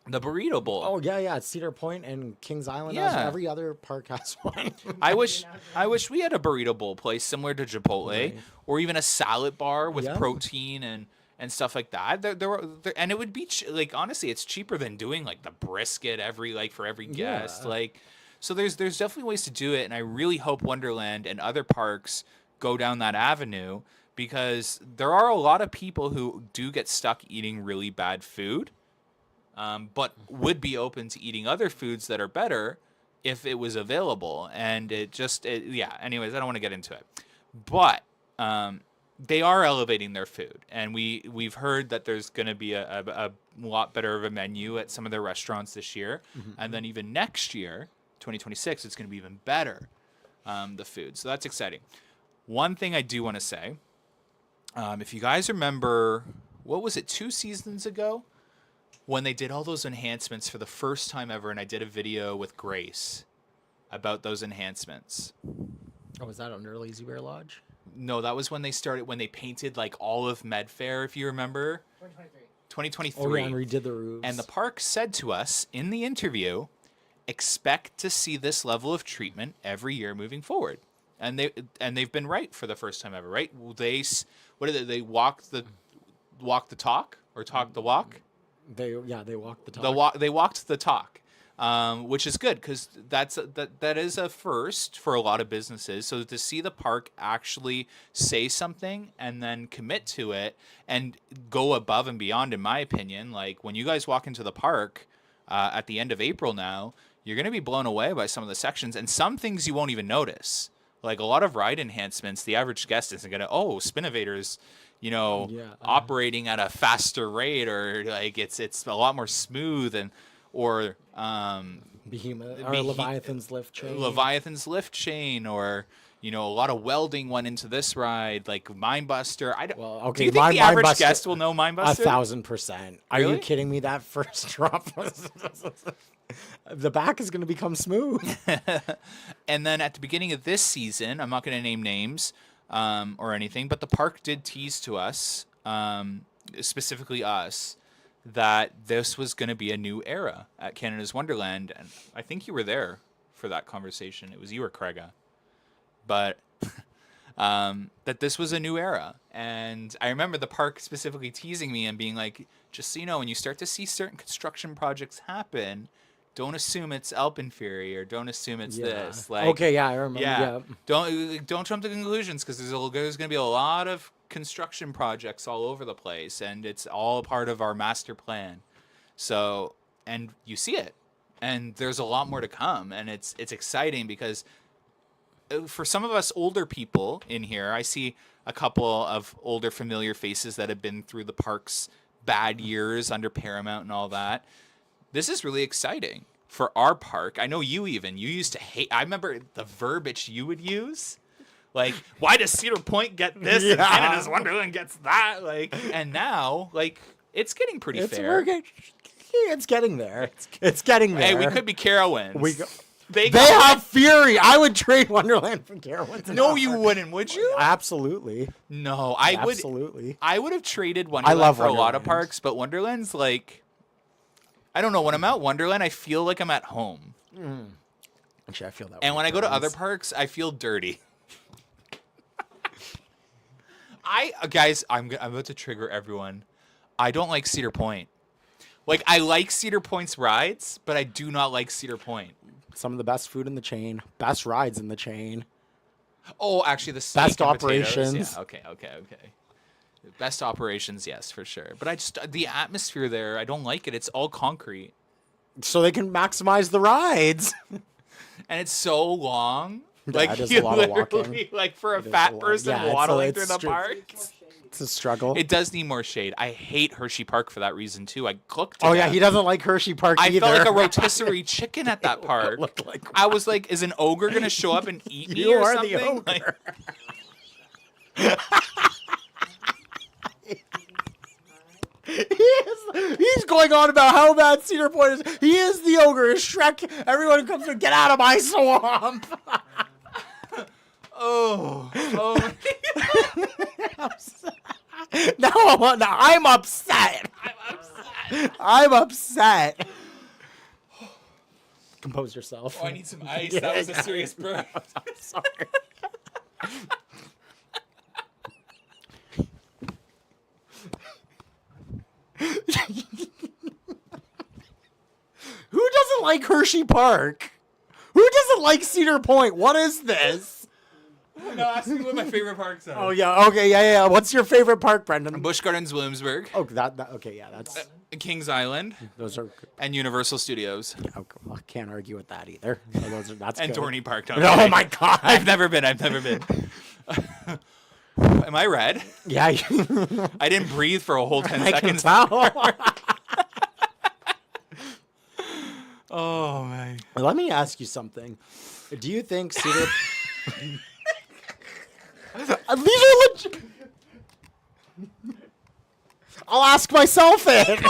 The Burrito Bowl. Oh yeah, it's Cedar Point and Kings Island. Yeah. Every other park has one. I wish we had a burrito bowl place similar to Chipotle, Right. or even a salad bar with Yeah. protein and stuff like that. And it would be like, honestly, it's cheaper than doing like the brisket for every guest. Yeah. Like, so there's definitely ways to do it, and I really hope Wonderland and other parks go down that avenue, because there are a lot of people who do get stuck eating really bad food, but would be open to eating other foods that are better if it was available. And anyways, I don't want to get into it, but they are elevating their food, and we've heard that there's going to be a lot better of a menu at some of their restaurants this year, and then even next year, 2026, it's going to be even better, the food. So that's exciting. One thing I do want to say, if you guys remember, what was it, 2 seasons ago, when they did all those enhancements for the first time ever, and I did a video with Grace about those enhancements. Oh, was that under Lazy Bear Lodge? No, that was when they painted like all of Medfair, if you remember. 2023. Oh yeah, and redid the roofs. And the park said to us in the interview, expect to see this level of treatment every year moving forward. And they've been right for the first time ever, right? They walk the talk, or talk the walk. They walked the talk. They walked the talk, which is good, because that is a first for a lot of businesses. So to see the park actually say something and then commit to it and go above and beyond, in my opinion, like when you guys walk into the park at the end of April now, you're going to be blown away by some of the sections, and some things you won't even notice. Like a lot of ride enhancements, the average guest isn't going to, Spinnovator's, operating at a faster rate, or like it's a lot more smooth, or Behemoth or Leviathan's lift chain. Or a lot of welding went into this ride, like Mindbuster. Do you think my the average Mindbuster- guest will know Mindbuster? 1,000%. Are Really? you kidding me? That first drop the back is going to become smooth. And then at the beginning of this season, I'm not going to name names or anything, but the park did tease to us, specifically us, that this was going to be a new era at Canada's Wonderland. And I think you were there for that conversation. It was you or Craiga. But that this was a new era. And I remember the park specifically teasing me and being like, just so you know, when you start to see certain construction projects happen, don't assume it's Alpenfury, or don't assume it's this. Like, okay, yeah, I remember. Yeah. Don't jump to conclusions, because there's going to be a lot of construction projects all over the place, and it's all part of our master plan. So, and you see it, and there's a lot more to come, and it's exciting, because for some of us older people in here, I see a couple of older familiar faces that have been through the park's bad years under Paramount and all that. This is really exciting for our park. I know you used to hate. I remember the verbiage you would use. Like, why does Cedar Point get this and Canada's Wonderland gets that? Like, and now, like, it's getting pretty fair. It's getting there. It's getting there. Hey, we could be Carowinds. They have Fury. I would trade Wonderland for Carowinds. No, you wouldn't, would you? Absolutely. No, I would. Absolutely. I would have traded Wonderland for a lot of parks, but Wonderland's like, I don't know. When I'm at Wonderland, I feel like I'm at home. Actually, I feel that. And when I go to other parks, I feel dirty. Guys, I'm about to trigger everyone. I don't like Cedar Point. Like, I like Cedar Point's rides, but I do not like Cedar Point. Some of the best food in the chain, best rides in the chain. Oh, actually, the steak Best and potatoes. operations. Yeah, okay. Best operations, yes, for sure. But the atmosphere there, I don't like it. It's all concrete. So they can maximize the rides. And it's so long. Yeah, Like, it is you a lot of literally, walking. like, for a It is fat a lot. person Yeah, waddling it's through the stri- park. It's a struggle. It does need more shade. I hate Hershey Park for that reason, too. I cooked to Oh yeah, death. he doesn't like Hershey Park I either. felt like a rotisserie chicken at that park. Looked like I was like, is an ogre going to show up and eat me you or are something? the ogre. Like, He's going on about how bad Cedar Point is. He is the ogre. Shrek. Everyone comes to get out of my swamp. oh. Now I'm upset. I'm upset. Compose yourself. Oh, I need some ice. Yeah, That was a yeah. serious burn. I'm sorry. Who doesn't like Hershey Park? Who doesn't like Cedar Point? What is this? No, ask me what my favorite parks are. Oh yeah, okay, yeah. What's your favorite park, Brendan? Busch Gardens, Williamsburg, Oh, okay, yeah, that's Kings Island, those are. and Universal Studios. Okay, well, I can't argue with that either. That's And good. Dorney Park. Oh my god! I've never been. Am I red? Yeah, I didn't breathe for a whole 10 I can seconds. tell. Oh, my. Let me ask you something. Do you think Cedar? These are legit. I'll ask myself it. Called me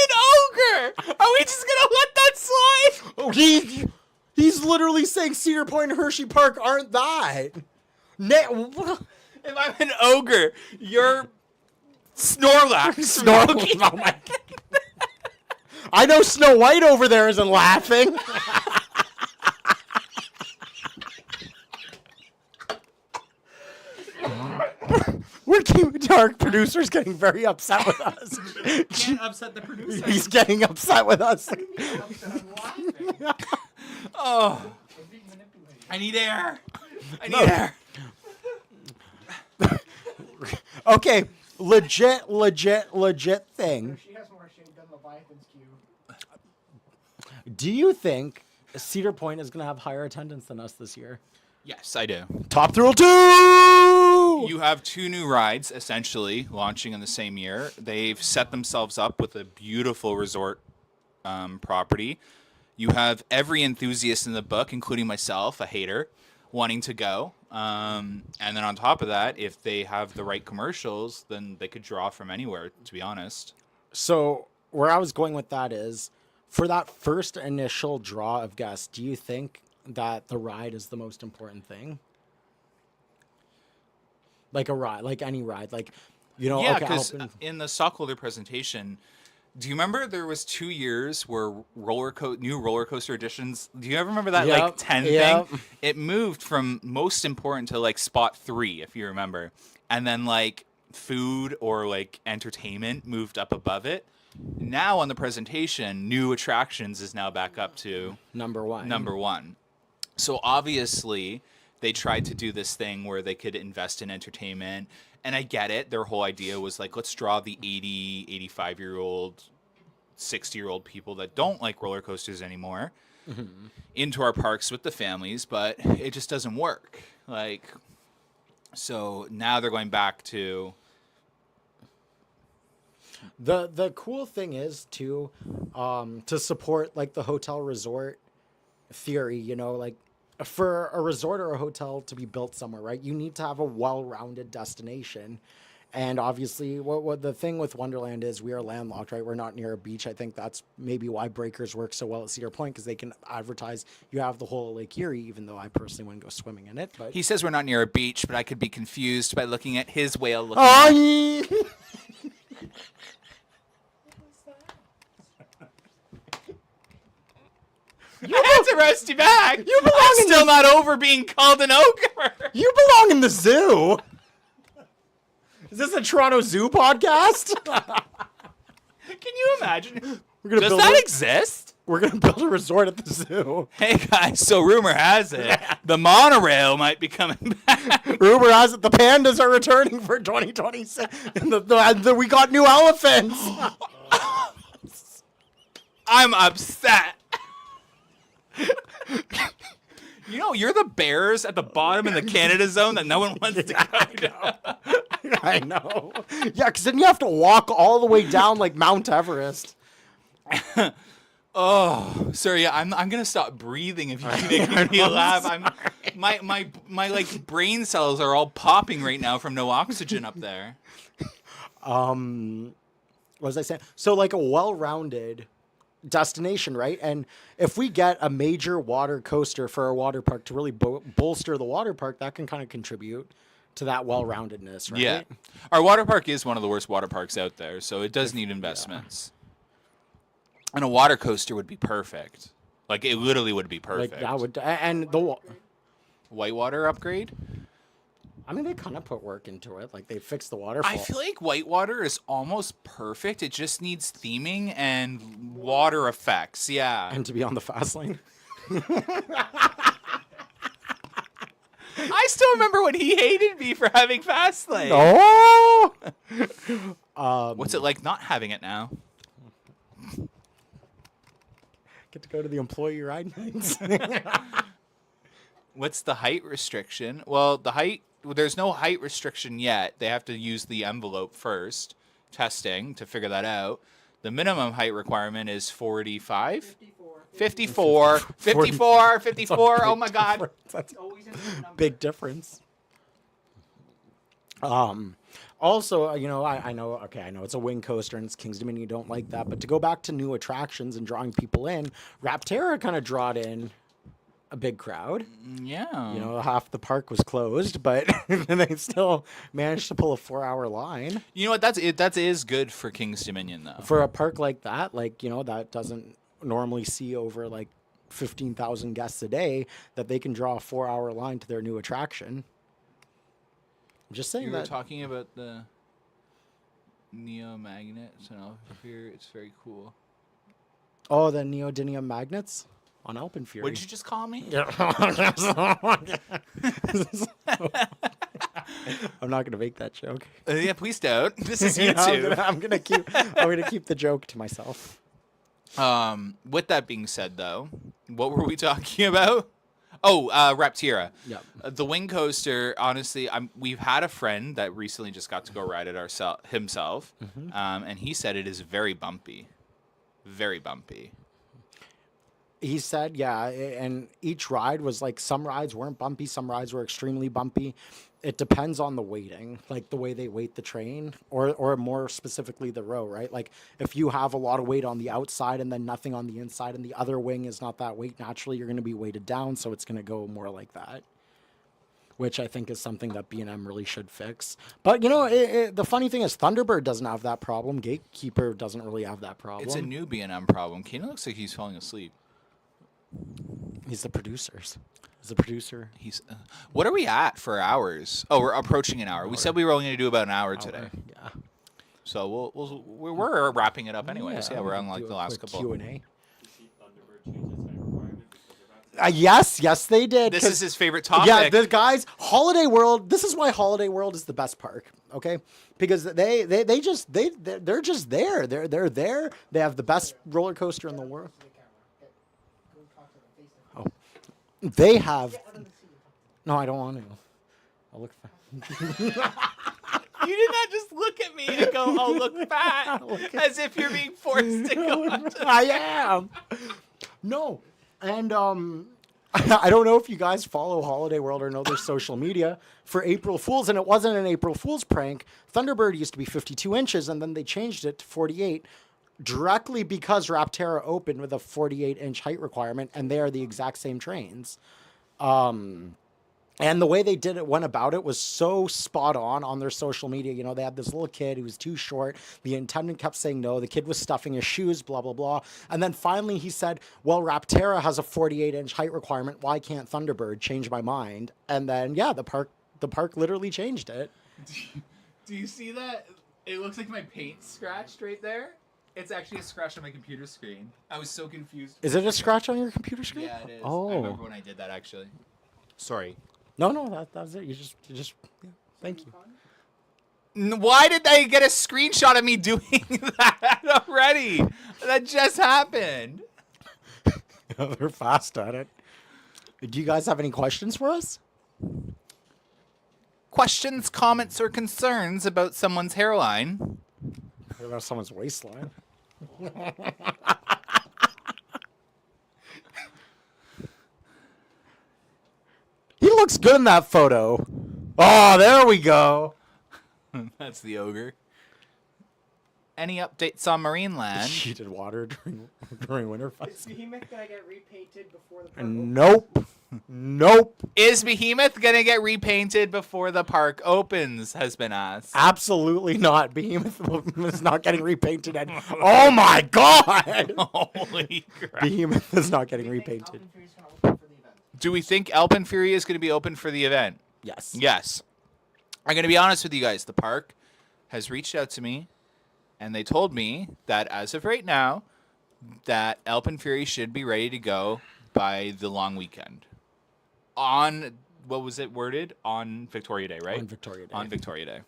an ogre. Are we just going to let that slide? Oh, he's literally saying Cedar Point and Hershey Park aren't that. If I'm an ogre, you're Snorlax. Snorkel. Oh my. I know Snow White over there isn't laughing. Our producer's getting very upset with us. Can't upset the producer. He's getting upset with us. Oh. I need air. I need No. air. Okay, legit thing. She has more shade than Leviathan's cube. Do you think Cedar Point is going to have higher attendance than us this year? Yes, I do. Top Thrill 2! You have two new rides, essentially, launching in the same year. They've set themselves up with a beautiful resort property. You have every enthusiast in the book, including myself, a hater, wanting to go. And then on top of that, if they have the right commercials, then they could draw from anywhere, to be honest. So where I was going with that is, for that first initial draw of guests, do you think that the ride is the most important thing? Like a ride, like any ride, like, you know, Yeah, okay, because in the stockholder presentation, do you remember there was 2 years where new roller coaster editions? Do you ever remember that Yep, like 10 yep. thing? It moved from most important to like spot 3, if you remember, and then like food or like entertainment moved up above it. Now on the presentation, new attractions is now back up to number one. So obviously they tried to do this thing where they could invest in entertainment. And I get it. Their whole idea was like, let's draw the 80, 85-year-old, 60-year-old people that don't like roller coasters anymore into our parks with the families. But it just doesn't work. Like, so now they're going back to... The cool thing is too, to support like the hotel resort theory, you know, like for a resort or a hotel to be built somewhere, right? You need to have a well-rounded destination. And obviously what the thing with Wonderland is we are landlocked, right? We're not near a beach. I think that's maybe why Breakers work so well at Cedar Point, because they can advertise you have the whole of Lake Erie, even though I personally wouldn't go swimming in it. But He says we're not near a beach, but I could be confused by looking at his whale looking oh, at yeah. I had to roast you back. You belong I'm in still the- not over being called an ogre. You belong in the zoo. Is this a Toronto Zoo podcast? Can you imagine? We're gonna Does build that a- exist? We're gonna build a resort at the zoo. Hey guys, so rumor has it the monorail might be coming back. Rumor has it the pandas are returning for 2026. And we got new elephants. I'm upset. You know, you're the bears at the bottom in the Canada zone that no one wants to go to. I know. Yeah, because then you have to walk all the way down like Mount Everest. Oh, sorry. Yeah, I'm gonna stop breathing if you keep making me laugh. My like brain cells are all popping right now from no oxygen up there. What was I saying? So like a well-rounded destination, right? And if we get a major water coaster for our water park to really bolster the water park, that can kind of contribute to that well-roundedness, right? Yeah, our water park is one of the worst water parks out there, so it does need investments. And a water coaster would be perfect. Like it literally would be perfect. Like that would, and the Whitewater upgrade. I mean, they kind of put work into it. Like they fixed the waterfall. I feel like Whitewater is almost perfect. It just needs theming and water effects. Yeah. And to be on the fast lane. I still remember when he hated me for having fast lane. Oh. What's it like not having it now? Get to go to the employee ride nights. What's the height restriction? Well, there's no height restriction yet. They have to use the envelope first, testing to figure that out. The minimum height requirement is 45? 54. 54. Oh my God. That's Always in the number. big difference. Also, you know, I know it's a wing coaster and it's King's Dominion. You don't like that, but to go back to new attractions and drawing people in, Rapterra kind of drawed in a big crowd. Yeah. You know, half the park was closed, but they still managed to pull a 4-hour line. You know what? That is good for King's Dominion though. For a park like that, like, you know, that doesn't normally see over like 15,000 guests a day, that they can draw a 4-hour line to their new attraction. I'm just saying You were that. talking about the Neo magnet, so here it's very cool. Oh, the neodymium magnets on Alpenfury. What did you just call me? I'm not gonna make that joke. Yeah, please don't. This is Yeah, YouTube. I'm gonna keep the joke to myself. With that being said, though, what were we talking about? Oh, Rapterra. Yep. The wing coaster, honestly, we've had a friend that recently just got to go ride it himself, and he said it is very bumpy. Very bumpy. He said, yeah, and each ride was like, some rides weren't bumpy, some rides were extremely bumpy. It depends on the weighting, like the way they weight the train, or more specifically the row, right? Like if you have a lot of weight on the outside and then nothing on the inside, and the other wing is not that weight, naturally you're going to be weighted down, so it's going to go more like that, which I think is something that B&M really should fix. But, you know, the funny thing is Thunderbird doesn't have that problem. Gatekeeper doesn't really have that problem. It's a new B&M problem. Kanan looks like he's falling asleep. He's the producers. He's the producer. He's. What are we at for hours? Oh, we're approaching an hour. We said we were only going to do about an hour today. Yeah. So we're wrapping it up anyways. Yeah, we're on like do the a last quick couple. Q&A. You see Thunderbird change its height requirement because of that? Yes, they did. This 'cause- is his favorite topic. Yeah, the guys, Holiday World. This is why Holiday World is the best park. Okay, because they're just there. They're there. They have the best roller coaster in the world. Go talk to them face to face. They have. Let them see you. No, I don't want to. I'll look. You did not just look at me and go, "Oh, look fat," as if you're being forced to go. I am. No, and I don't know if you guys follow Holiday World or know their social media for April Fools, and it wasn't an April Fools prank. Thunderbird used to be 52 inches, and then they changed it to 48, directly because Rapterra opened with a 48-inch height requirement, and they are the exact same trains. And the way they went about it was so spot on their social media. You know, they had this little kid who was too short. The attendant kept saying no. The kid was stuffing his shoes, blah, blah, blah. And then finally he said, well, Rapterra has a 48-inch height requirement. Why can't Thunderbird? Change my mind. And then, yeah, the park literally changed it. Do you see that? It looks like my paint scratched right there. It's actually a scratch on my computer screen. I was so confused. Is it a scratch on your computer screen? Yeah, it is. Oh. I remember when I did that actually. Sorry. No, that was it. You just. Yeah. Thank you. Why did I get a screenshot of me doing that already? That just happened. They're fast at it. Do you guys have any questions for us? Questions, comments, or concerns about someone's hairline? What about someone's waistline? He looks good in that photo. Oh, there we go. That's the ogre. Any updates on Marineland? Heated water during winter Is fights. Behemoth gonna get repainted before the park Nope. Nope. Is Behemoth gonna get repainted before the park opens? Has been asked. Absolutely not. Behemoth is not getting repainted. Oh my god! Holy crap! Behemoth is not getting opens? repainted. Alpine Fury's gonna open for the event. Do we think Alpine Fury is going to be open for the event? Yes. Yes. I'm going to be honest with you guys. The park has reached out to me, and they told me that as of right now, that Alpine Fury should be ready to go by the long weekend. On, what was it worded? On Victoria Day, right? On Victoria Day. On Victoria Day.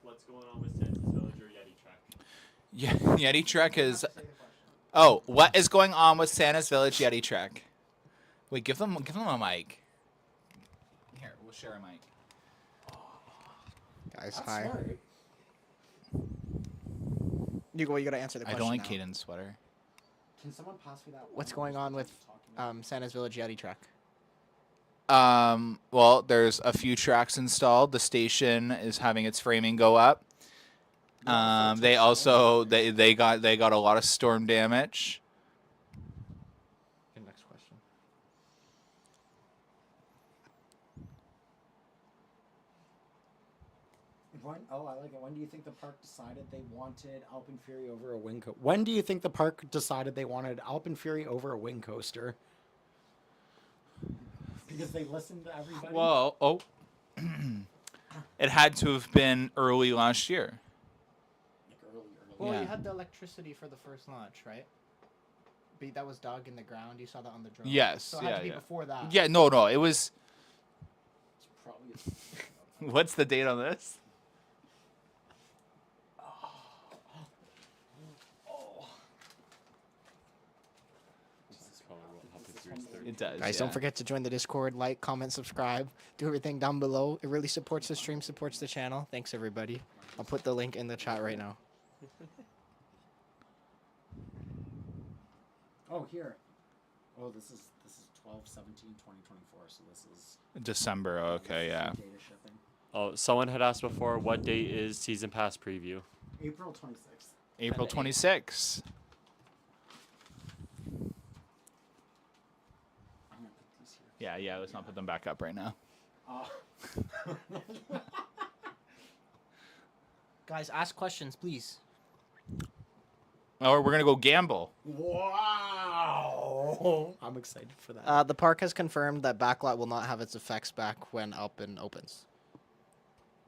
What's going on with Santa's Village or Yeti Trek? Yeah, Yeti Trek is... Oh, what is going on with Santa's Village Yeti Trek? Wait, give them a mic. Here, we'll share a mic. Guys, That's hi. smart. You gotta answer the I question. don't like now. Caden's sweater. Can someone pass me that? What's going on with Santa's Village Yeti Trek? Well, there's a few tracks installed. The station is having its framing go up. They also they got a lot of storm damage. Next question. Oh, I like it. When do you think the park decided they wanted Alpine Fury over a wing coaster? When do you think the park decided they wanted Alpine Fury over a wing coaster? Because they listened to everybody. Well, it had to have been early last year. Well, Yeah. you had the electricity for the first launch, right? That was dug in the ground. You saw that on the drone. Yes, So it had to be yeah. before that. Yeah, no, it was. It's probably What's the date on this? It does. Guys, don't forget to join the Discord, like, comment, subscribe, do everything down below. It really supports the stream, supports the channel. Thanks, everybody. I'll put the link in the chat right now. Oh, here. Oh, this is 12/17/2024. So this is December. Okay, yeah. data shipping. Oh, someone had asked before, what date is Season Pass preview? April 26th. April 26th. I'm gonna put these here. Yeah. Let's not put them back up right now. Guys, ask questions, please. Or we're gonna go gamble. Wow! I'm excited for that. The park has confirmed that Backlot will not have its effects back when Alpine opens.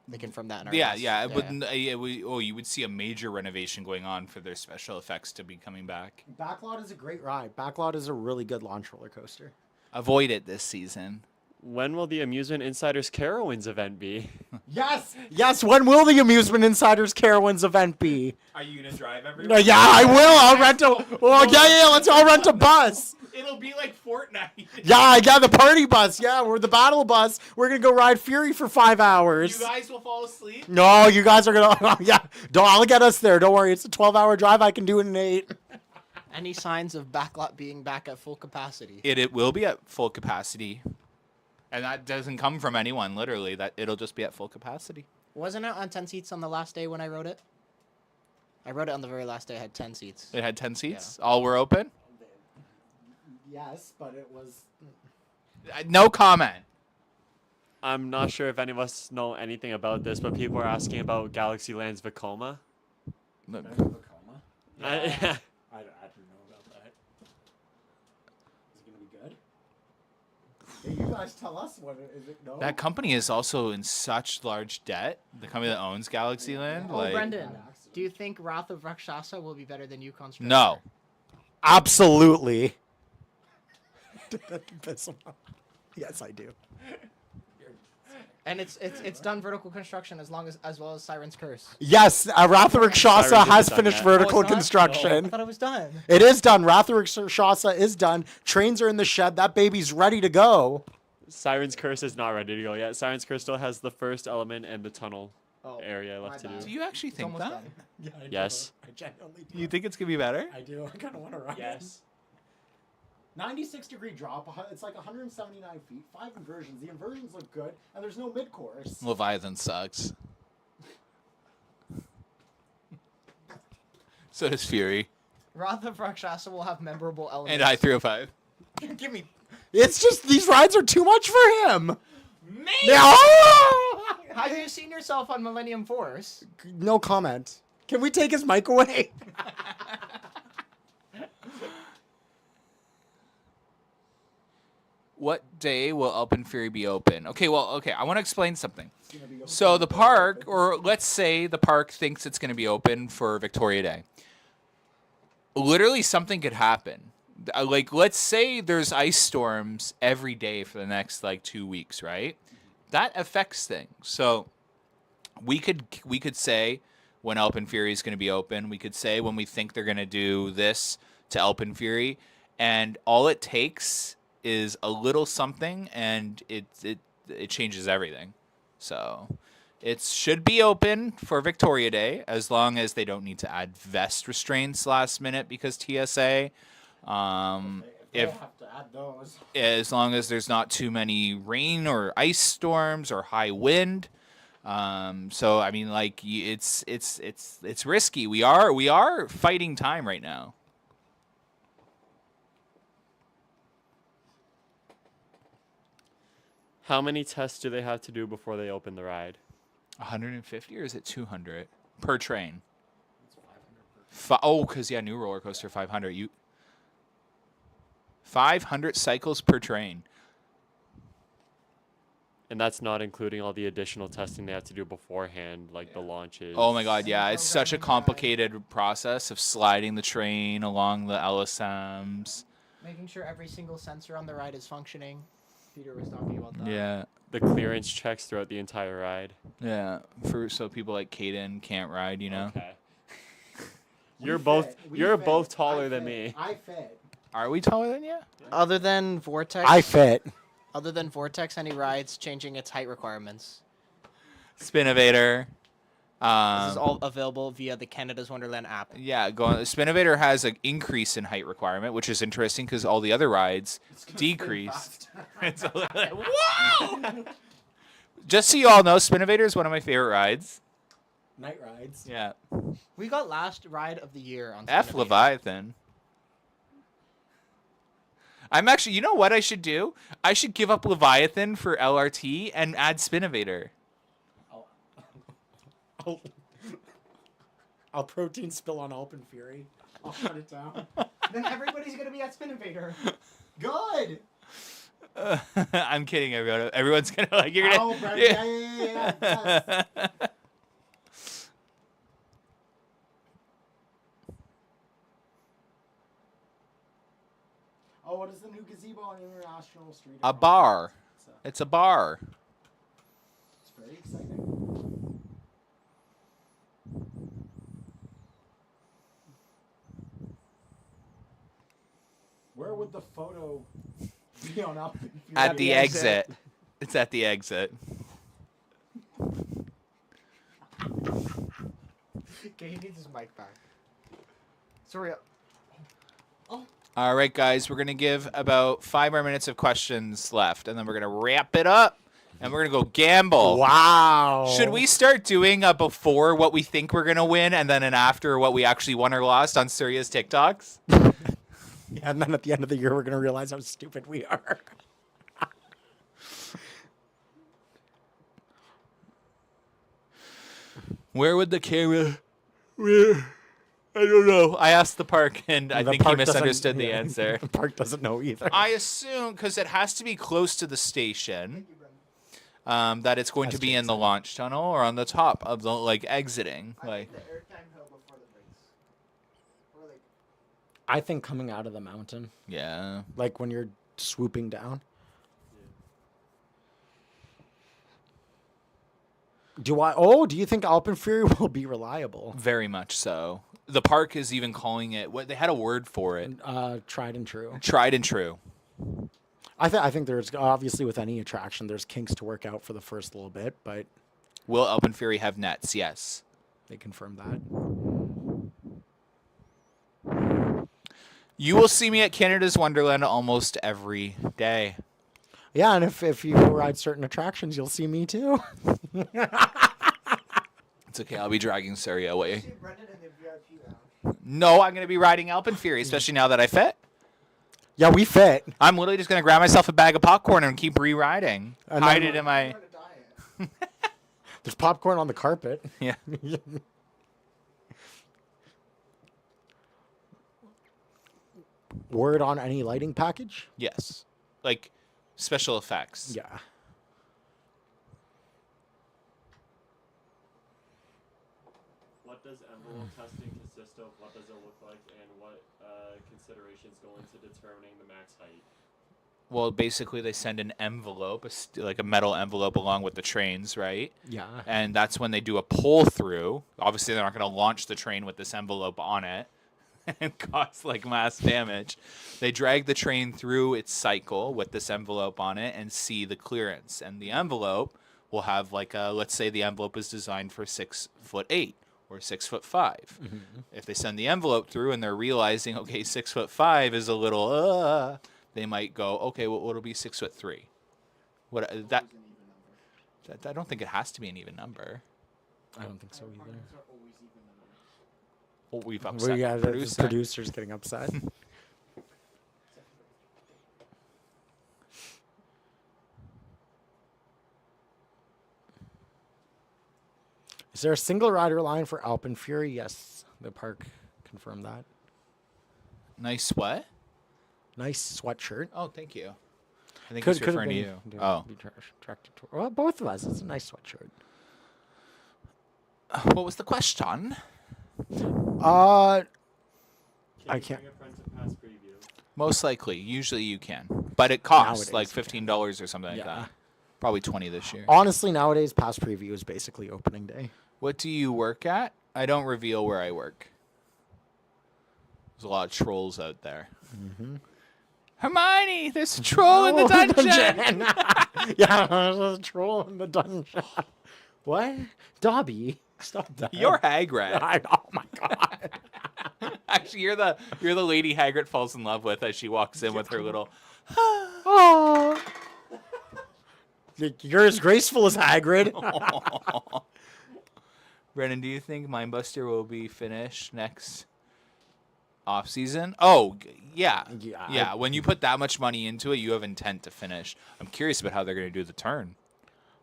They confirmed that in our Yeah, last- yeah. It wouldn't. You would see a major renovation going on for their special effects to be coming back. Backlot is a great ride. Backlot is a really good launch roller coaster. Avoid it this season. When will the Amusement Insiders Carowinds event be? Yes! Yes, when will the Amusement Insiders Carowinds event be? Are you gonna drive No, yeah, I will. I'll rent a... Oh, yeah, let's all rent a bus. It'll be like Fortnite. Yeah, the party bus. Yeah, we're the battle bus. We're going to go ride Fury for 5 hours. You guys will fall asleep. No, you guys are going to... Yeah, I'll get us there. Don't worry. It's a 12-hour drive. I can do it in 8. Any signs of Backlot being back at full capacity? It will be at full capacity, and that doesn't come from anyone. Literally, that it'll just be at full capacity. Wasn't it on 10 seats on the last day when I wrote it? I wrote it on the very last day. I had 10 seats. It had 10 seats. All were open. Yes, but it was... No comment. I'm not sure if any of us know anything about this, but people are asking about Galaxyland's Vekoma. Vekoma? I- I didn't know about that. Is it going to be good? You guys tell us what is it? No. That company is also in such large debt. The company that owns Galaxyland. Oh, Like, Brendan, do you think Wrath of Rakshasa will be better than Yukon Striker? no. Absolutely. Yes, I do. And it's done vertical construction as well as Siren's Curse. Yes, Wrath of Rakshasa Sirens has isn't done finished yet. vertical Oh, it's not? construction. I thought it was done. It is done. Wrath of Rakshasa is done. Trains are in the shed. That baby's ready to go. Siren's Curse is not ready to go yet. Siren's Curse still has the first element and the tunnel Oh, area my left to bad. Do do. you actually It's think almost that? done. Yeah, I Yes. I genuinely do. You think it's gonna be better? I do. I kind of want to run. Yes. 96-degree drop. It's like 179 feet. 5 inversions. The inversions look good, and there's no mid-course. Leviathan sucks. So does Fury. Wrath of Rakshasa will have memorable elements. And I-305. Give me. It's just these rides are too much for him. Me? No, Have you seen yourself on Millennium Force? no comment. Can we take his mic away? What day will Alpine Fury be open? Okay, I want to explain something. So the park, or let's say the park thinks it's going to be open for Victoria Day. Literally something could happen. Like, let's say there's ice storms every day for the next, 2 weeks, right? That affects things. So we could say when Alpine Fury is going to be open. We could say when we think they're going to do this to Alpine Fury. And all it takes is a little something, and it changes everything. So it should be open for Victoria Day, as long as they don't need to add vest restraints last minute because TSA. If have to add those. as long as there's not too many rain or ice storms or high wind. So I mean, it's risky. We are fighting time right now. How many tests do they have to do before they open the ride? 150 or is it 200 per train? Because new roller coaster 500. 500 cycles per train. And that's not including all the additional testing they have to do beforehand, like the launches. Oh my God, yeah, it's such a complicated process of sliding the train along the LSMs. Making sure every single sensor on the ride is functioning. Peter was talking about that. Yeah, The clearance checks throughout the entire ride. yeah. So people like Kaden can't ride, you know. Okay. You're both taller than me. I fit. Are we taller than you? Other than Vortex. I fit. Other than Vortex, any rides changing its height requirements? Spinovator. This is all available via the Canada's Wonderland app. Yeah, Spinovator has an increase in height requirement, which is interesting because all the other rides decrease. It's a little, whoa! Just so you all know, Spinovator is one of my favorite rides. Night rides. Yeah. We got last ride of the year on F Spinovator. Leviathan. I'm actually, you know what I should do? I should give up Leviathan for LRT and add Spinovator. I'll protein spill on Alpine Fury. I'll shut it down. Then everybody's gonna be at Spinovator. Good. I'm kidding, everyone. Everyone's gonna you're gonna. Oh, Brent, yeah. Yes. Oh, what is the new gazebo on International Street? A bar. It's a bar. It's very exciting. Where would the photo be on Alpine Fury? At the exit. It's at the exit. Okay, he needs his mic back. Sorry. All right, guys, we're going to give about 5 more minutes of questions left, and then we're going to wrap it up, and we're going to go gamble. Wow. Should we start doing a before what we think we're going to win, and then an after what we actually won or lost on Surya's TikToks? Yeah, and then at the end of the year, we're going to realize how stupid we are. Where would the camera... I don't know. I asked the park, and I The think he park doesn't- misunderstood the yeah. answer. The park doesn't know either. I assume because it has to be close to the station, that it's going to That's be in the Jason. launch tunnel or on the top of the exiting. I Like think the airtime hill before the brakes. Or like, I think coming out of the mountain, yeah. like when you're swooping down. Do you think Alpenfury will be reliable? Very much so. The park is even calling it what they had a word for it. Tried and true. Tried and true. I think there's obviously with any attraction there's kinks to work out for the first little bit, but Will Alpenfury have nets? Yes. they confirmed that. You will see me at Canada's Wonderland almost every day. Yeah, and if you ride certain attractions, you'll see me too. It's okay. I'll be dragging Surya away. see Brendan in the VIP lounge. No, I'm going to be riding Alpenfury, especially now that I fit. Yeah, we fit. I'm literally just going to grab myself a bag of popcorn and keep re-riding. And Hide then- it in my... On a diet. There's popcorn on the carpet. Yeah. Word on any lighting package? Yes. Like, special effects. Yeah. What does envelope testing consist of? What does it look like? And what considerations go into determining the max height? Well, basically, they send an envelope, like a metal envelope along with the trains, right? Yeah. And that's when they do a pull through. Obviously, they're not going to launch the train with this envelope on it and cause like mass damage. They drag the train through its cycle with this envelope on it and see the clearance. And the envelope will have like a, let's say the envelope is designed for 6'8" or 6'5". Mm-hmm. If they send the envelope through and they're realizing, okay, 6'5" is a little, they might go, okay, well, it'll be 6'3". What that? I don't think it has to be an even number. I don't think so either. Parkings are always even numbers. Oh, we've upset We got the the producer. producers getting upset. Is there a single rider line for Alpenfury? Yes, the park confirmed that. Nice what? Nice sweatshirt. Oh, thank you. I think Could he's have referring to been. you. Oh. Attracted to. Well, both of us. It's a nice sweatshirt. What was the question? I Can you can't- bring a friend to pass preview? Most likely. Usually you can. But it costs Nowadays like you can. $15 or something like Yeah. that. Probably 20 this year. Honestly, nowadays, past preview is basically opening day. What do you work at? I don't reveal where I work. There's a lot of trolls out there. Mm-hmm. Hermione, there's a troll in the dungeon. Yeah, there's a troll in the dungeon. What? Dobby, stop that. You're Hagrid. Oh my god. Actually, you're the lady Hagrid falls in love with as she walks in with her little. Oh. You're as graceful as Hagrid. Brennan, do you think Mindbuster will be finished next off season? Oh, yeah. Yeah, When you put that much money into it, you have intent to finish. I'm curious about how they're going to do the turn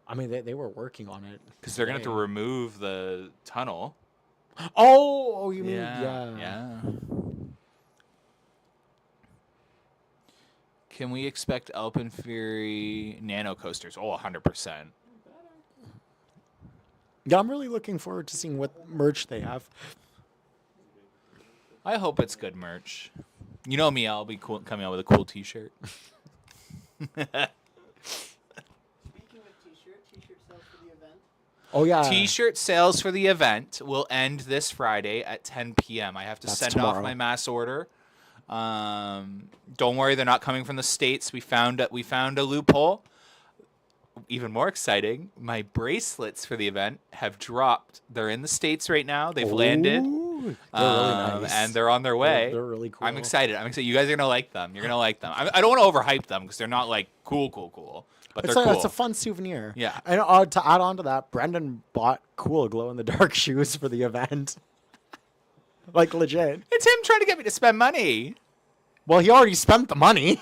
I mean, they were working on it. because they're going to have to today. remove the tunnel. Oh, you mean yeah. Yeah. Can we expect Alpenfury nano coasters? Oh, 100%. Yeah, I'm really looking forward to seeing what merch they have. I hope it's good merch. You know me, I'll be coming out with a cool T-shirt. Speaking of t-shirt sales for the event. Oh yeah. T-shirt sales for the event will end this Friday at 10 p.m. I have to That's send off tomorrow. my mass order. Don't worry, they're not coming from the States. We found a loophole. Even more exciting, my bracelets for the event have dropped. They're in the States right now. They've landed. Ooh, they're really nice. And they're on their way. They're really cool. I'm excited. You guys are gonna like them. You're gonna like them. I don't want to overhype them because they're not like cool. But It's they're cool. It's a fun souvenir. Yeah. And to add on to that, Brendan bought cool glow in the dark shoes for the event. Like legit. It's him trying to get me to spend money. Well, he already spent the money.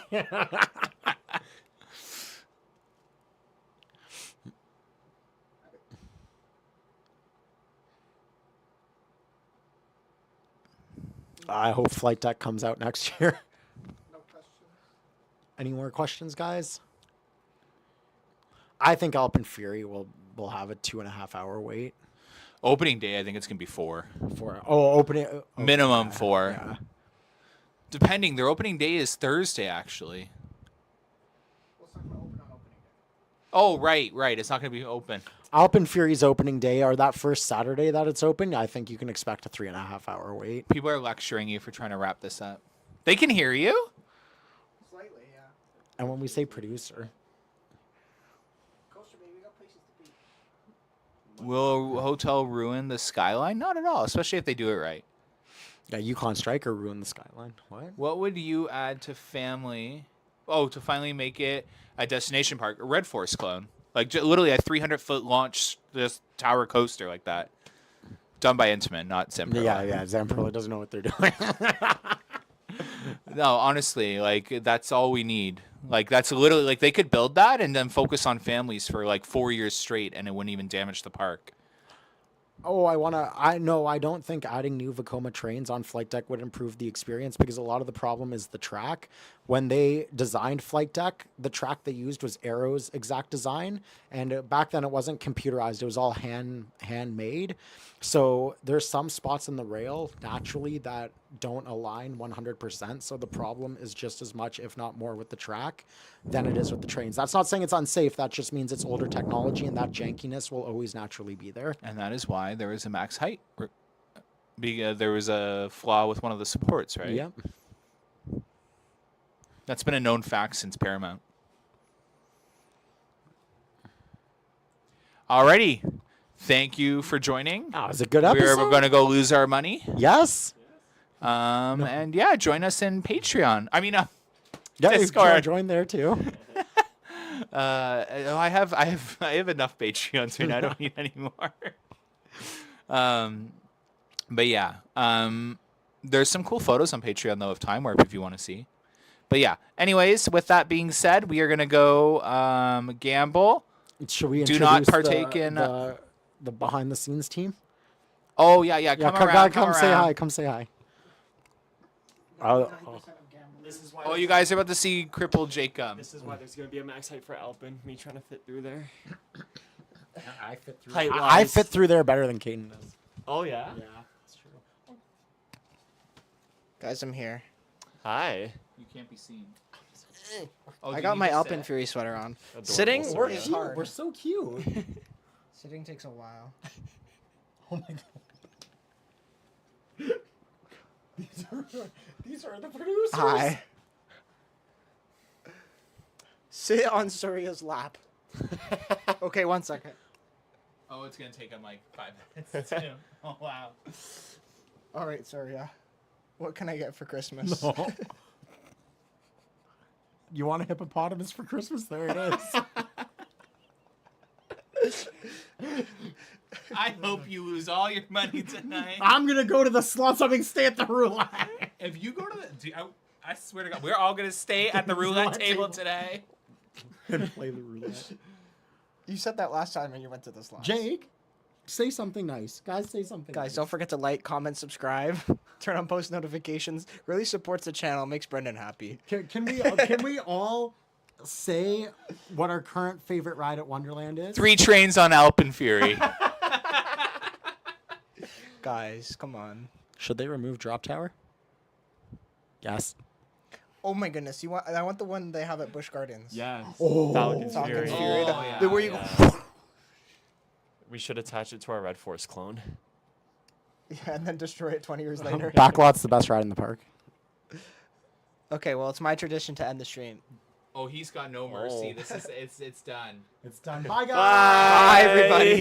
I hope Flight Deck comes out next year. No question. Any more questions, guys? I think Alpine Fury will have a 2.5 hour wait Opening day, I think it's gonna be 4. for opening Minimum yeah, 4. Yeah. Depending, their opening day is Thursday, actually. Well, it's not going to open on opening day. Oh, right. It's not gonna be open. Alpine Fury's opening day, or that first Saturday that it's open, I think you can expect a 3.5 hour wait. People are lecturing you for trying to wrap this up. They can hear you. Slightly, yeah. And when we say producer, Coaster, baby, we got places to be. Will a hotel ruin the skyline? Not at all, especially if they do it right. yeah, Yukon Striker ruined the skyline. What? What would you add to family? Oh, to finally make it a destination park, a Red Force clone, like literally a 300-foot launch this tower coaster like that, done by Intamin, not Semper. Yeah. Zamperla doesn't know what they're doing. No, honestly, like that's all we need. Like that's literally like they could build that and then focus on families for like 4 years straight, and it wouldn't even damage the park. Oh, I don't think adding new Vekoma trains on Flight Deck would improve the experience, because a lot of the problem is the track. When they designed Flight Deck, the track they used was Arrow's exact design, and back then it wasn't computerized. It was all handmade. So there's some spots in the rail naturally that don't align 100%. So the problem is just as much, if not more, with the track than it is with the trains. That's not saying it's unsafe. That just means it's older technology, and that jankiness will always naturally be there. And that is why there is a max height. There was a flaw with one of the supports, right? Yep. That's been a known fact since Paramount. Alrighty. Thank you for joining. That was a good episode. We're going to go lose our money. Yes. And yeah, join us in Patreon. I mean, Yeah, you Discord. can join there too. I have enough Patreons right now. I don't need any more. But yeah, there's some cool photos on Patreon though of Time Warp if you want to see. But yeah, anyways, with that being said, we are gonna go gamble. Should we Do not introduce partake in, the behind the scenes team? Oh yeah, come around. Come say hi. Come say hi. Oh, 90% of gambling. This is why. Oh, you guys are about to see crippled Jacob. This is why there's gonna be a max height for Alpin. Me trying to fit through there. I fit through. Height I wise. fit through there better than Caden does. Oh yeah. Yeah, that's true. Guys, I'm here. Hi. You can't be seen. Oh, I did got you my just Alpine sit? Fury sweater on. Adorable Sitting story. is hard. We're so cute. Sitting takes a while. Oh my god. These are the producers. Hi. Sit on Surya's lap. Okay, 1 second. Oh, it's gonna take him like 5 minutes too. Oh wow. All right, Surya. What can I get for Christmas? No. You want a hippopotamus for Christmas? There it is. I hope you lose all your money tonight. I'm gonna go to the slots. I'm gonna stay at the roulette. If you go to the, I swear to God, we're all gonna stay at the roulette table today. And play the roulette. You said that last time when you went to the slots. Jake, say something nice. Guys, say something Guys, nice. don't forget to like, comment, subscribe, turn on post notifications. Really supports the channel, makes Brendan happy. Can we all say what our current favorite ride at Wonderland is? 3 trains on Alpine Fury. Guys, come on. Should they remove Drop Tower? Yes. Oh my goodness, I want the one they have at Busch Gardens. Yeah. Oh. Falcon's Falcon's Fury. Fury. Oh, yeah, The where you Yeah. We should attach it to our Red Force clone. yeah, and then destroy it 20 years later. Backlot's the best ride in the park. Okay, well, it's my tradition to end the stream. Oh, he's got no mercy. Oh. This is it's done. It's done. Bye, guys. Bye, everybody.